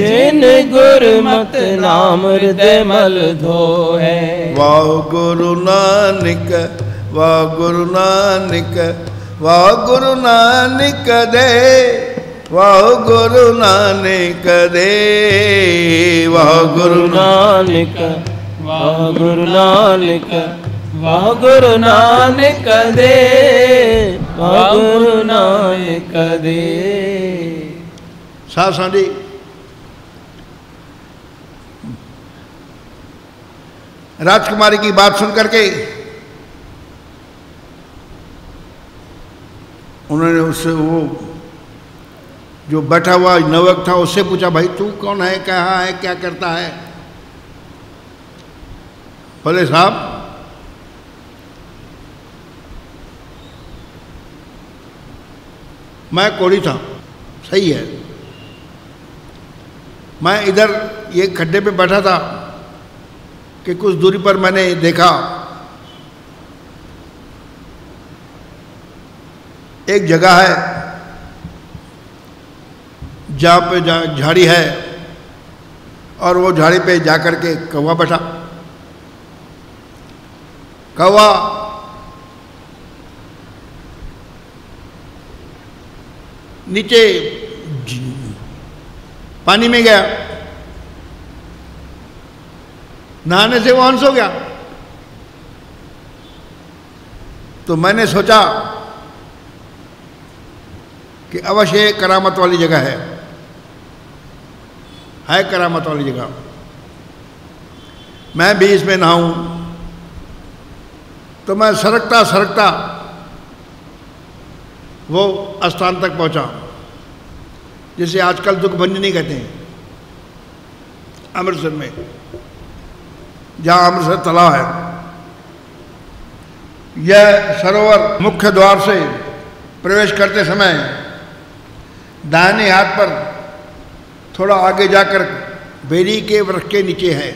Speaker 2: जिन गुरमत नाम हृदय मल धोए।
Speaker 1: वाह गुरु नानक, वाह गुरु नानक, वाह गुरु नानक दे, वाह गुरु नानक दे, वाह गुरु
Speaker 2: नानक, वाह गुरु नानक, वाह गुरु नानक दे, वाह गुरु नानक दे।
Speaker 1: साथ सांझी राजकुमारी की बात सुन करके उन्होंने उससे, वो जो बैठा हुआ नवक था उससे पूछा, भाई तू कौन है, कहाँ है, क्या करता है? बोले साहब मैं कोढ़ी था। सही है। मैं इधर ये खड्डे पे बैठा था कि कुछ दूरी पर मैंने देखा एक जगह है जहाँ पे झाड़ी है, और वो झाड़ी पे जाकर के कौवा बैठा। कौवा नीचे पानी में गया, नहाने से वो हंस हो गया। तो मैंने सोचा कि अवश्य करामत वाली जगह है करामत वाली जगह। मैं भी इसमें नहाऊं तो मैं सरकता सरकता वो स्थान तक पहुंचा जिसे आजकल दुखभंजनी कहते हैं, अमृतसर में, जहां अमृतसर तालाब है। यह सरोवर मुख्य द्वार से प्रवेश करते समय दाहिने हाथ पर थोड़ा आगे जाकर बेरी के वृक्ष के नीचे है।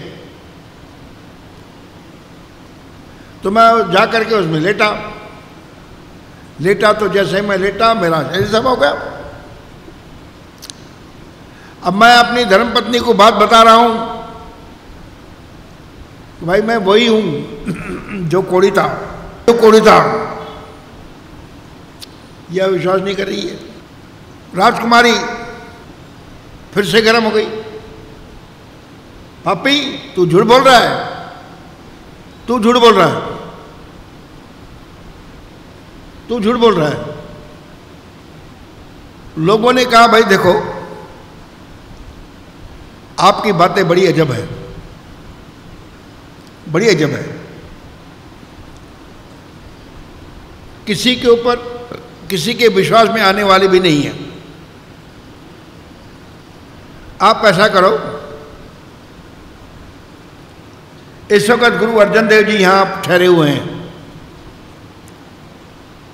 Speaker 1: तो मैं जाकर के उसमें लेटा तो जैसे मैं लेटा मेरा शरीर सब हो गया। अब मैं अपनी धर्मपत्नी को बात बता रहा हूं कि भाई मैं वही हूं जो कोढ़ी था। यह विश्वास नहीं कर रही है। राजकुमारी फिर से गर्म हो गई। पापी तू झूठ बोल रहा है, तू झूठ बोल रहा है, तू झूठ बोल रहा है। लोगों ने कहा भाई देखो आपकी बातें बड़ी अजब है, बड़ी अजब है। किसी के ऊपर किसी के विश्वास में आने वाली भी नहीं है। आप ऐसा करो, इस वक्त गुरु अर्जन देव जी यहां ठहरे हुए हैं,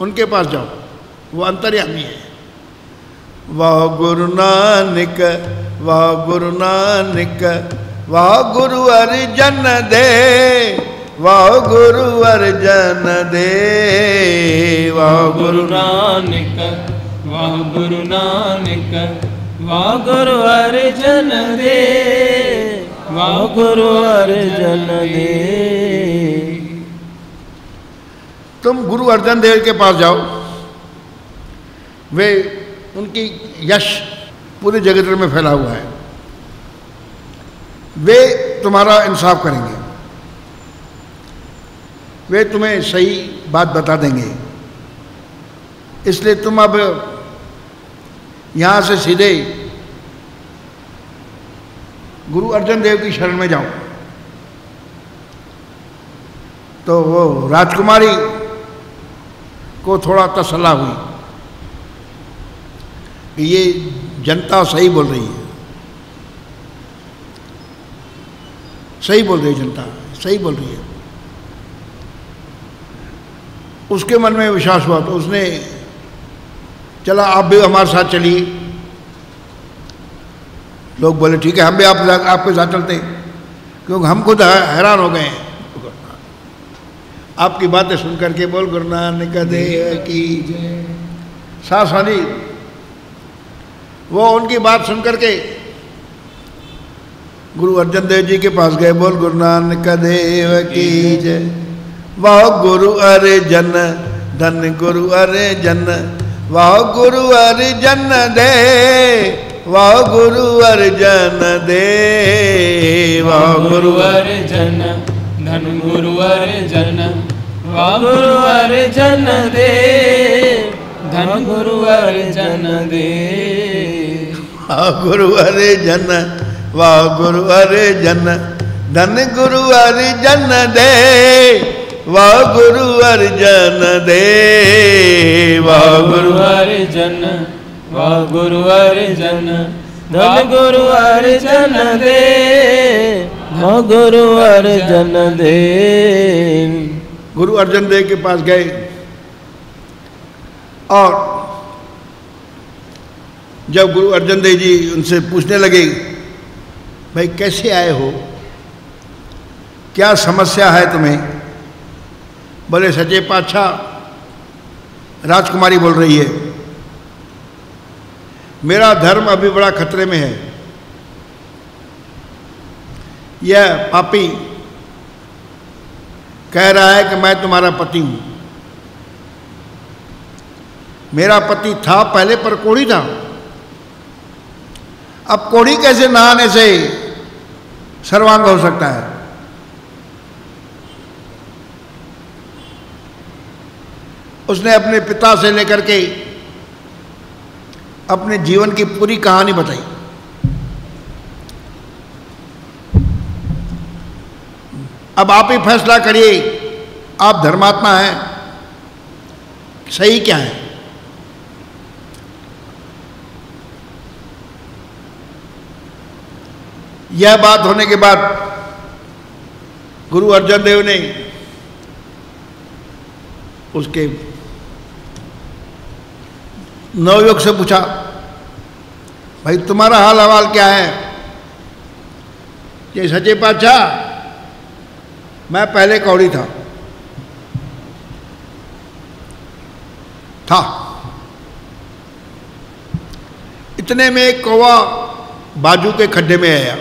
Speaker 1: उनके पास जाओ, वो अंतर्यामी है। वाह गुरु नानक, वाह गुरु नानक, वाह गुरु अर्जन दे, वाह गुरु अर्जन दे, वाह गुरु
Speaker 2: नानक, वाह गुरु नानक, वाह गुरु अर्जन दे, वाह गुरु अर्जन दे।
Speaker 1: तुम गुरु अर्जन देव के पास जाओ, वे उनकी यश पूरे जगत में फैला हुआ है, वे तुम्हारा इंसाफ करेंगे, वे तुम्हें सही बात बता देंगे। इसलिए तुम अब यहाँ से सीधे गुरु अर्जन देव की शरण में जाओ। तो वो राजकुमारी को थोड़ा तसल्ला हुई कि ये जनता सही बोल रही है, सही बोल रही है, जनता सही बोल रही है। उसके मन में विश्वास हुआ तो उसने चला आप भी हमारे साथ चलिए। लोग बोले ठीक है हम भी आपके साथ चलते हैं, क्योंकि हम खुद हैरान हो गए हैं आपकी बातें सुन करके। बोल गुरु नानक देव की जय। सासानी वो उनकी बात सुन करके गुरु अर्जन देव जी के पास गए। बोल गुरु नानक देव की जय। वाह गुरु अर्जन धन गुरु अर्जन, वाह गुरु अर्जन दे, वाह गुरु अर्जन दे, वाह गुरु
Speaker 2: अर्जन धन गुरु अर्जन, वाह गुरु अर्जन दे, धन गुरु अर्जन दे,
Speaker 1: वाह गुरु अर्जन, वाह गुरु अर्जन धन गुरु अर्जन दे, वाह गुरु अर्जन दे, वाह गुरु
Speaker 2: अर्जन, वाह गुरु अर्जन धन गुरु अर्जन दे, वाह गुरु अर्जन दे।
Speaker 1: गुरु अर्जन देव के पास गए और जब गुरु अर्जन देव जी उनसे पूछने लगे भाई कैसे आए हो, क्या समस्या है तुम्हें। बोले सच्चे पातशाह राजकुमारी बोल रही है, मेरा धर्म अभी बड़ा खतरे में है। यह पापी कह रहा है कि मैं तुम्हारा पति हूं। मेरा पति था पहले पर कोढ़ी था, अब कोढ़ी कैसे नहाने से सर्वांग हो सकता है। उसने अपने पिता से लेकर के अपने जीवन की पूरी कहानी बताई। अब आप ही फैसला करिए, आप धर्मात्मा हैं, सही क्या है। यह बात होने के बाद गुरु अर्जन देव ने उसके नवयुवक से पूछा, भाई तुम्हारा हाल हवाल क्या है। कि सच्चे पातशाह, मैं पहले कौड़ी था। इतने में एक कौवा बाजू के खड्डे में आया।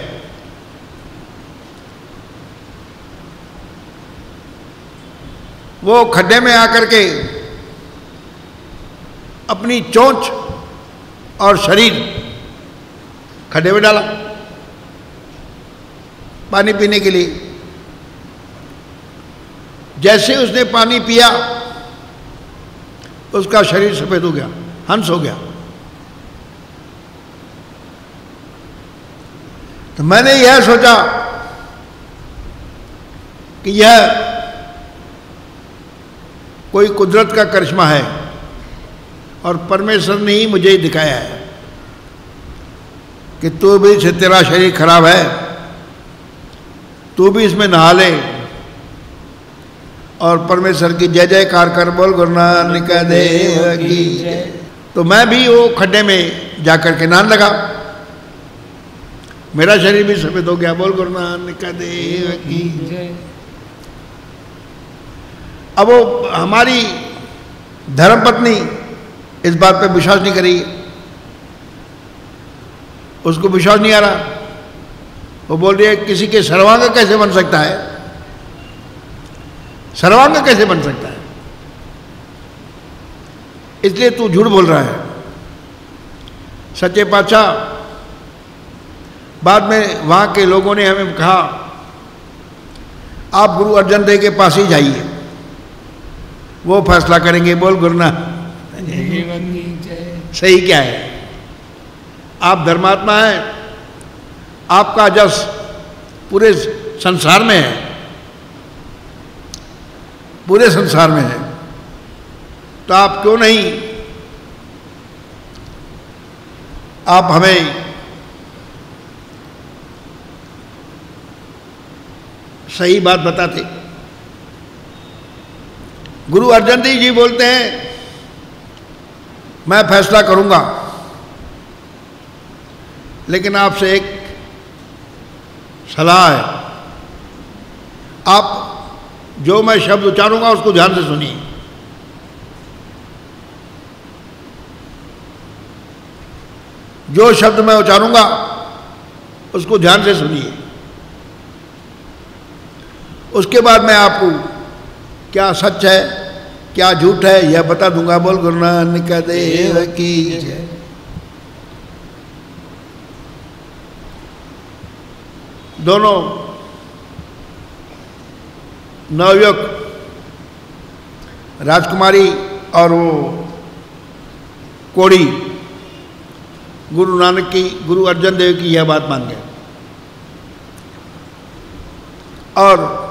Speaker 1: वो खड्डे में आकर के अपनी चोंच और शरीर खड्डे में डाला पानी पीने के लिए। जैसे उसने पानी पिया, उसका शरीर सफेद हो गया, हंस हो गया। तो मैंने यह सोचा कि यह कोई कुदरत का करिश्मा है और परमेश्वर ने ही मुझे दिखाया है कि तू भी, तेरा शरीर खराब है, तू भी इसमें नहा ले और परमेश्वर की जय जयकार कर बोल गुरु नानक देव की जय। तो मैं भी वो खड्डे में जाकर के नहाने लगा, मेरा शरीर भी सफेद हो गया, बोल गुरु नानक देव की जय। अब वो हमारी धर्मपत्नी इस बात पे विश्वास नहीं करी, उसको विश्वास नहीं आ रहा। वो बोल रही है किसी के सर्वांग कैसे बन सकता है, सर्वांग कैसे बन सकता है, इसलिए तू झूठ बोल रहा है। सच्चे पातशाह, बाद में वहां के लोगों ने हमें कहा आप गुरु अर्जन देव के पास ही जाइए, वो फैसला करेंगे, बोल गुरु नानक सही क्या है। आप धर्मात्मा हैं, आपका जस पूरे संसार में है, पूरे संसार में है, तो आप क्यों नहीं आप हमें सही बात बताते। गुरु अर्जन देव जी बोलते हैं मैं फैसला करूंगा, लेकिन आपसे एक सलाह है, आप जो मैं शब्द उच्चारूंगा उसको ध्यान से सुनिए। जो शब्द मैं उच्चारूंगा उसको ध्यान से सुनिए, उसके बाद मैं आपको क्या सच है क्या झूठ है यह बता दूंगा। बोल गुरु नानक देव की जय। दोनों नवयुवक राजकुमारी और वो कोड़ी गुरु नानक की, गुरु अर्जन देव की यह बात मान गए और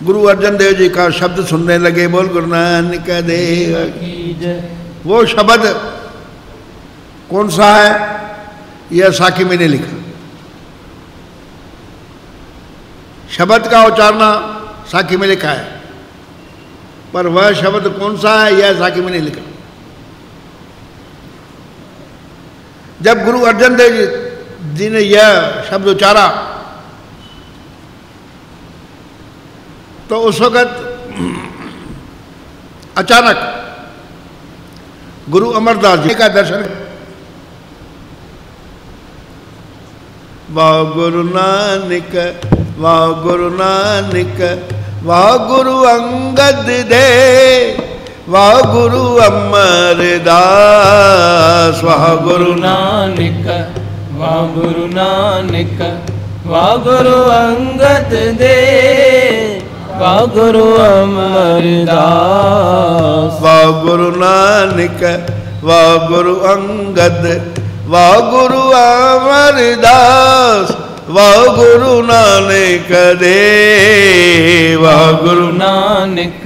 Speaker 1: गुरु अर्जन देव जी का शब्द सुनने लगे। बोल गुरु नानक देव की जय। वो शब्द कौन सा है यह साखी में ने लिखा, शब्द का उच्चारना साखी में लिखा है, पर वह शब्द कौन सा है यह साखी में नहीं लिखा। जब गुरु अर्जन देव जी ने यह शब्द उच्चारा तो उस वक्त अचानक गुरु अमरदास जी का दर्शन। वाह गुरु नानक, वाह गुरु नानक, वाह गुरु अंगद दे, वाह गुरु अमरदास, वाह गुरु
Speaker 2: नानक, वाह गुरु नानक, वाह गुरु अंगद दे, वाह गुरु अमरदास,
Speaker 1: वाह गुरु नानक, वाह गुरु अंगद, वाह गुरु अमरदास, वाह गुरु नानक देव, वाह गुरु
Speaker 2: नानक,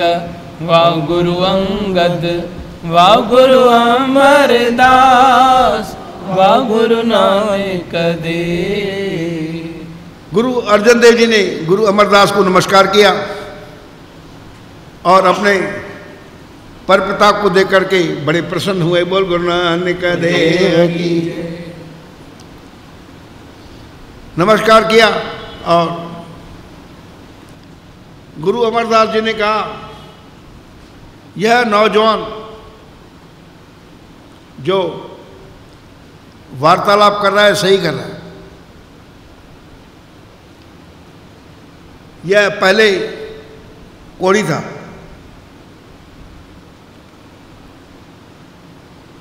Speaker 2: वाह गुरु अंगद, वाह गुरु अमरदास, वाह गुरु नानक देव।
Speaker 1: गुरु अर्जन देव जी ने गुरु अमरदास को नमस्कार किया और अपने परपिता को देख करके बड़े प्रसन्न हुए। बोल गुरु नानक देव की। नमस्कार किया और गुरु अमरदास जी ने कहा, यह नौजवान जो वार्तालाप कर रहा है सही कर रहा है। यह पहले कोढ़ी था,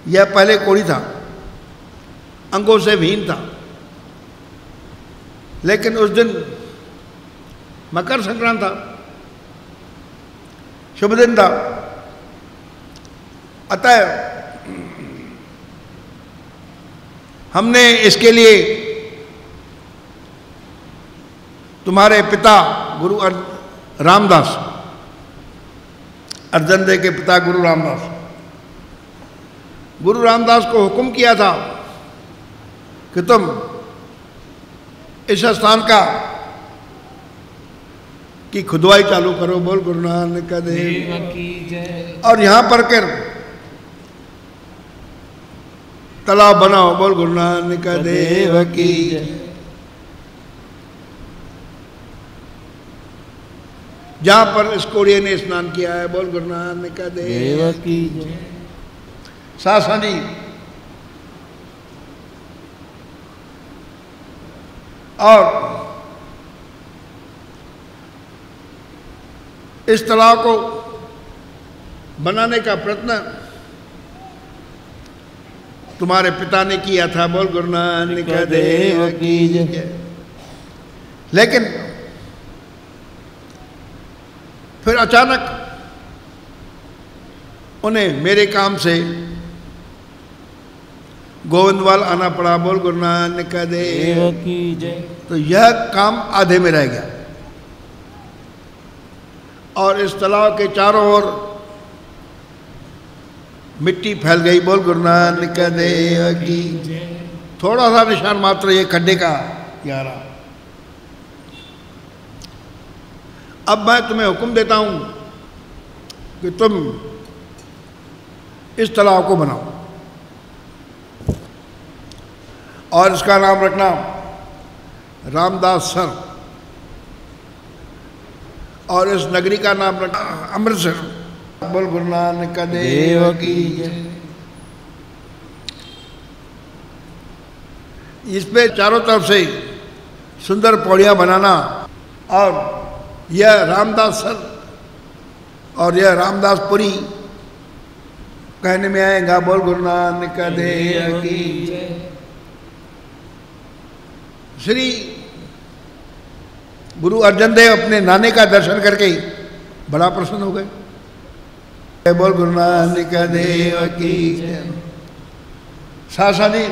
Speaker 1: यह पहले कोढ़ी था, अंगों से विहीन था, लेकिन उस दिन मकर संक्रांत था, शुभ दिन था। अतः हमने इसके लिए तुम्हारे पिता गुरु रामदास, अर्जन देव के पिता गुरु रामदास को हुक्म किया था कि तुम इस स्थान का की खुदवाई चालू करो। बोल गुरु नानक देव की जय। और यहां पर कर तालाब बनाओ। बोल गुरु नानक देव की जय। जहां पर इस कोड़िए ने स्नान किया है। बोल गुरु नानक देव की जय। सासानी और इस तालाब को बनाने का प्रयत्न तुम्हारे पिता ने किया था। बोल गुरु नानक देव की जय। लेकिन फिर अचानक उन्हें मेरे काम से गोविंदवाल आना पड़ा। बोल गुरु नानक देव की जय। तो यह काम आधे में रह गया और इस तालाब के चारों ओर मिट्टी फैल गई। बोल गुरु नानक देव की जय। थोड़ा सा निशान मात्र ये खड्डे का यारा। अब मैं तुम्हें हुक्म देता हूं कि तुम इस तालाब को बनाओ और इसका नाम रखना रामदास सर और इस नगरी का नाम रखना अमृतसर। बोल गुरु नानक देव की जय। इस पे चारों तरफ से सुंदर पौड़ियां बनाना और यह रामदास सर और यह रामदासपुरी कहने में आएगा। बोल गुरु नानक देव की जय। श्री गुरु अर्जन देव अपने नाने का दर्शन करके बड़ा प्रसन्न हो गए। बोल गुरु नानक देव की जय। सासा जी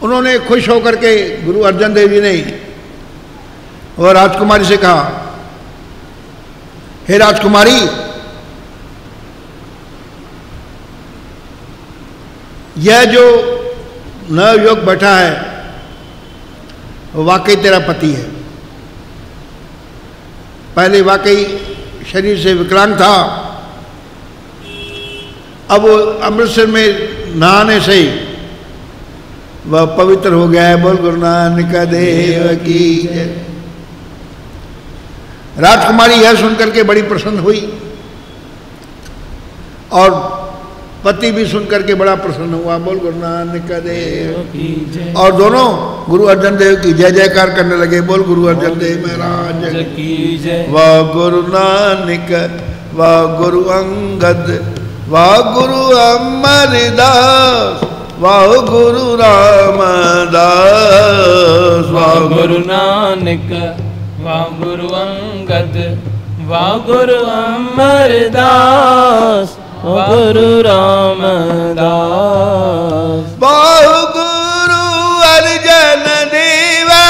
Speaker 1: उन्होंने खुश होकर के गुरु अर्जन देव जी ने और राजकुमारी से कहा, हे राजकुमारी, यह जो नवयुवक बैठा है वाकई तेरा पति है। पहले वाकई शरीर से विकलांग था, अब वो अमृतसर में नहाने से वह पवित्र हो गया है। बोल गुरु नानक देव की जय। राजकुमारी यह सुनकर के बड़ी प्रसन्न हुई और पति भी सुनकर के बड़ा प्रसन्न हुआ। बोल गुरु नानक देव की जय। और दोनों गुरु अर्जन देव की जय जयकार करने लगे। बोल गुरु अर्जन देव महाराज की जय। वाह गुरु नानक, वाह गुरु अंगद, वाह गुरु अमरदास, वाह गुरु रामदास।
Speaker 2: वाह गुरु नानक, वाह गुरु अंगद, वाह गुरु अमरदास, वाह गुरु रामदास।
Speaker 1: वाह गुरु अर्जन देवा,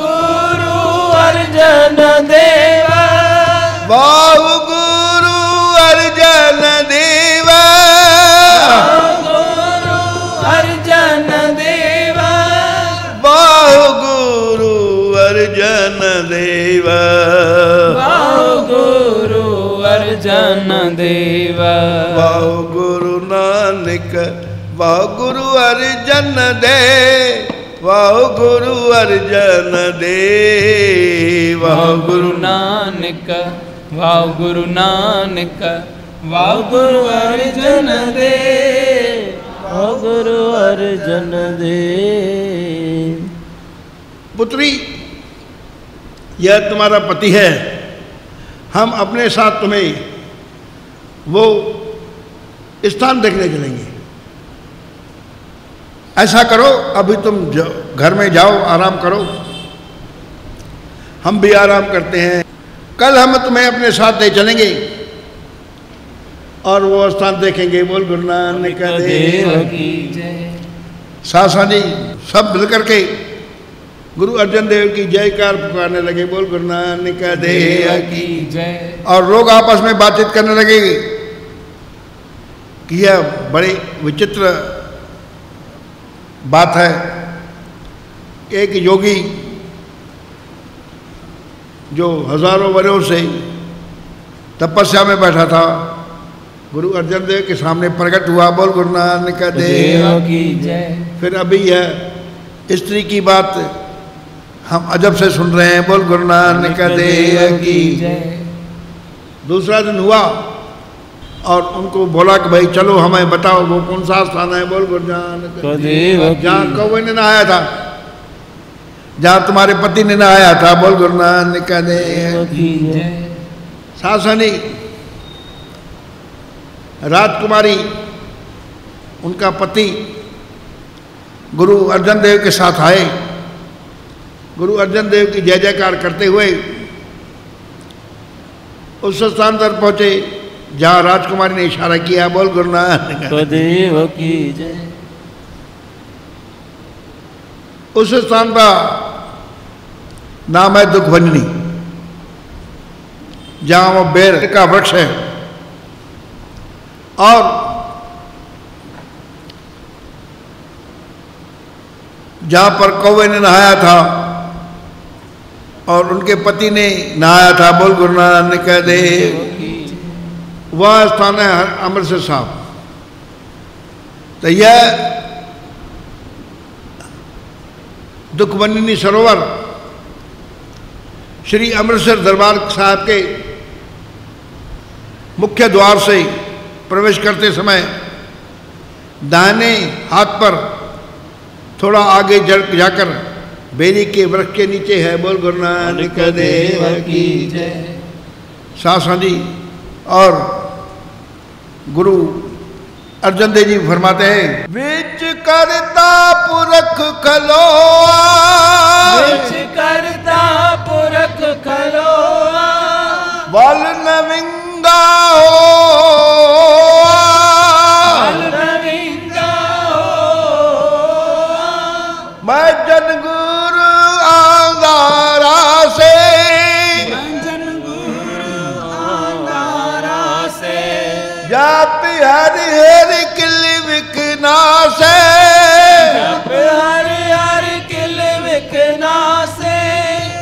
Speaker 2: गुरु अर्जन देवा,
Speaker 1: वाह गुरु अर्जन देवा,
Speaker 2: गुरु अर्जन देवा,
Speaker 1: वाह गुरु अर्जन देवा,
Speaker 2: वाह गुरु अर्जन देवा।
Speaker 1: वाह गुरु नानक, वाह गुरु अर्जन दे, वाह गुरु अर्जन दे, वाह गुरु
Speaker 2: नानक, वाह गुरु नानक, वाह गुरु अर्जन दे, वाह गुरु अर्जन दे।
Speaker 1: पुत्री, यह तुम्हारा पति है, हम अपने साथ तुम्हें वो स्थान देखने चलेंगे। ऐसा करो, अभी तुम घर में जाओ, आराम करो, हम भी आराम करते हैं। कल हम तुम्हें अपने साथ ले चलेंगे और वो स्थान देखेंगे। बोल गुरु नानक देव
Speaker 2: की जय।
Speaker 1: सासानी सब मिल करके गुरु अर्जन देव की जयकार पुकारने लगे। बोल गुरु नानक देव की
Speaker 2: जय।
Speaker 1: और लोग आपस में बातचीत करने लगे कि यह बड़ी विचित्र बात है। एक योगी जो हजारों वर्षों से तपस्या में बैठा था, गुरु अर्जन देव के सामने प्रकट हुआ। बोल गुरु नानक देव
Speaker 2: की जय।
Speaker 1: फिर अभी यह स्त्री की बात हम अजब से सुन रहे हैं। बोल गुरु नानक देव की जय। दूसरा दिन हुआ और उनको बोला कि भाई चलो हमें बताओ वो कौन सा स्थान है। बोल गुरु नानक देव। जहाँ कौवे ने नहाया था, जहाँ तुम्हारे पति ने नहाया था। बोल गुरु नानक देव की जय। सासनी राजकुमारी, उनका पति गुरु अर्जन देव के साथ आए। गुरु अर्जन देव की जय जयकार करते हुए उस स्थान पर पहुंचे जहाँ राजकुमारी ने इशारा किया। बोल गुरु नानक
Speaker 2: देव की जय।
Speaker 1: उस स्थान का नाम है दुखभंजनी, जहाँ वो बेर का वृक्ष है। और जहाँ पर कौवे ने नहाया था और उनके पति ने नहाया था। बोल गुरु नानक देव। वह स्थान है अमृतसर साहब। तो यह दुखभंजनी सरोवर श्री अमृतसर दरबार साहब के मुख्य द्वार से प्रवेश करते समय दाहिने हाथ पर थोड़ा आगे जाकर बेरी के वृक्ष के नीचे है। बोल गुरु नानक देव की जय। सासानी और गुरु अर्जन देव जी फरमाते हैं, विच करता पुरख खलोआ,
Speaker 2: विच करता पुरख खलोआ,
Speaker 1: बल नविंगा हो,
Speaker 2: बल नविंगा हो।
Speaker 1: मैं जन गुरु आंधारा से, जाप हरि हरि किल विकना से,
Speaker 2: हरि हरि किल विकना से।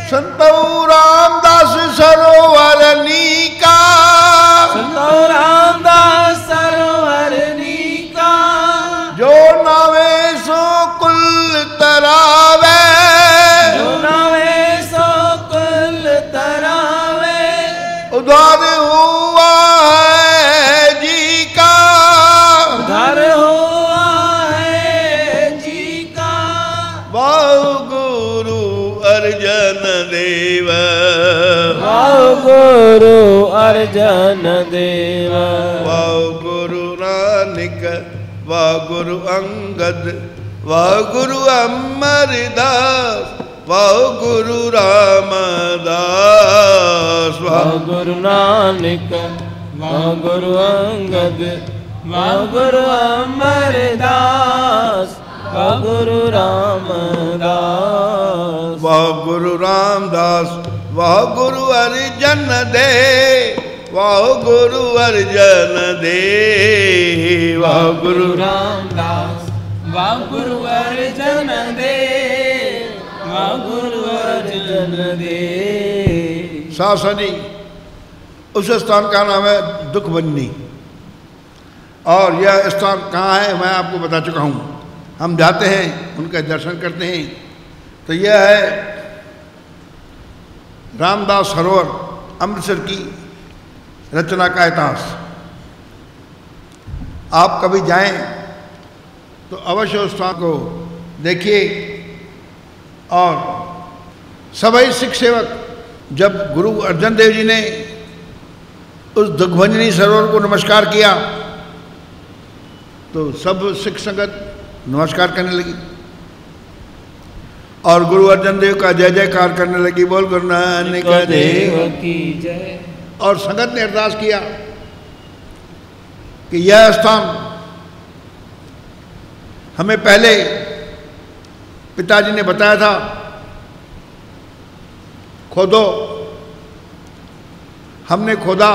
Speaker 1: संतो रामदास सरोवर नीका,
Speaker 2: संतो रामदास सरोवर नीका।
Speaker 1: जो नावे सो कुल तरावे,
Speaker 2: जो नावे सो कुल तरावे।
Speaker 1: उधार हुआ देव।
Speaker 2: वाह गुरु अर्जन देव।
Speaker 1: वाह गुरु नानक, वाह गुरु अंगद, वाह गुरु अमरदास, वाह गुरु रामदास,
Speaker 2: वाह गुरु नानक, वाह गुरु अंगद, वाह गुरु अमरदास, वाह गुरु रामदास,
Speaker 1: वाह गुरु रामदास, वाह गुरु अर्जन दे, वाह गुरु अर्जन दे, वाह गुरु
Speaker 2: रामदास, वाह गुरु अर्जन दे, वाह गुरु अर्जन दे।
Speaker 1: सासनी उस स्थान का नाम है दुखभंजनी, और यह स्थान कहाँ है मैं आपको बता चुका हूँ। हम जाते हैं उनका दर्शन करते हैं। तो यह है रामदास सरोवर, अमृतसर की रचना का इतिहास। आप कभी जाएं तो अवश्य उस स्थान को देखिए। और सभी सिख सेवक जब गुरु अर्जन देव जी ने उस दुखभंजनी सरोवर को नमस्कार किया तो सब सिख संगत नमस्कार करने लगी और गुरु अर्जन देव का जय जयकार करने लगी। बोल गुरु नानक देव
Speaker 2: की जय।
Speaker 1: और संगत ने अरदास किया कि यह स्थान हमें पहले पिताजी ने बताया था, खोदो। हमने खोदा,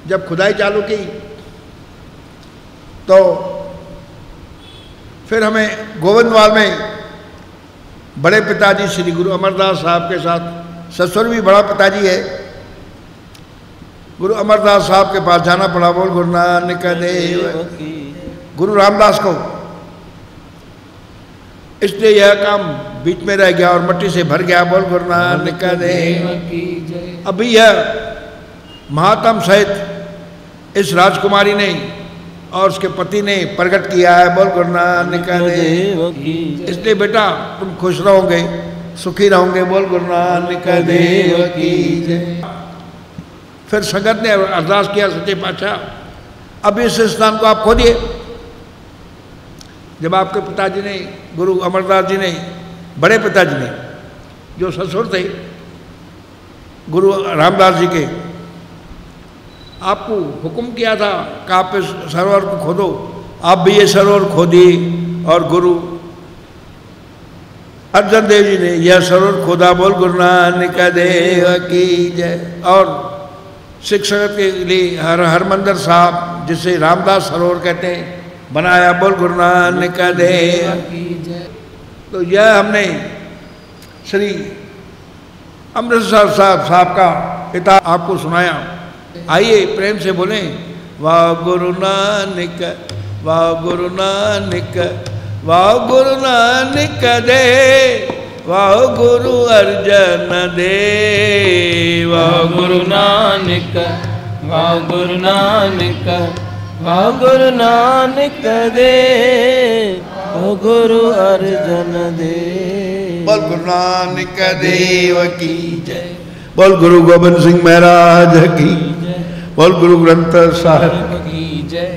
Speaker 1: जब खुदाई चालू की तो फिर हमें गोविंदवाल में बड़े पिताजी श्री गुरु अमरदास साहब के साथ, ससुर भी बड़ा पिताजी है, गुरु अमरदास साहब के पास जाना पड़ा। बोल गुरु नानक देव। गुरु रामदास को इसलिए यह काम बीच में रह गया और मिट्टी से भर गया। बोल गुरु नानक देव। अभी यह महात्म सहित इस राजकुमारी ने और उसके पति ने प्रकट किया है। बोल गुरु नानक देव। इसलिए बेटा तुम खुश रहोगे, सुखी रहोगे। बोल गुरु नानक देव की जय। फिर संगत ने अरदास किया, सच्चे पातशाह अब इस स्थान को आप खोदिए। जब आपके पिताजी ने, गुरु अमरदास जी ने, बड़े पिताजी ने जो ससुर थे गुरु रामदास जी के, आपको हुक्म किया था कि आप इस सरोवर को खोदो, आप भी ये सरोवर खोदिए। और गुरु अर्जन देव जी ने यह सरोवर खोदा। बोल गुरु नानक देव की जय। और सिख संगत के लिए हरमंदिर साहब, जिसे रामदास सरोवर कहते हैं, बनाया। बोल गुरु नानक देव की जय। तो यह हमने श्री अमृतसर साहब का इतिहास आपको सुनाया। आइए प्रेम से बोलें, वाह गुरु नानक, वाह गुरु नानक, वाह गुरु नानक दे, वाह गुरु अर्जन दे, वाह गुरु नानक,
Speaker 2: वाह गुरु नानक, वाह गुरु नानक दे, वाह गुरु अर्जन दे।
Speaker 1: बोल गुरु नानक देव की जय। बोल गुरु गोविंद सिंह महाराज की। बोल गुरु ग्रंथ साहिब
Speaker 2: की जय।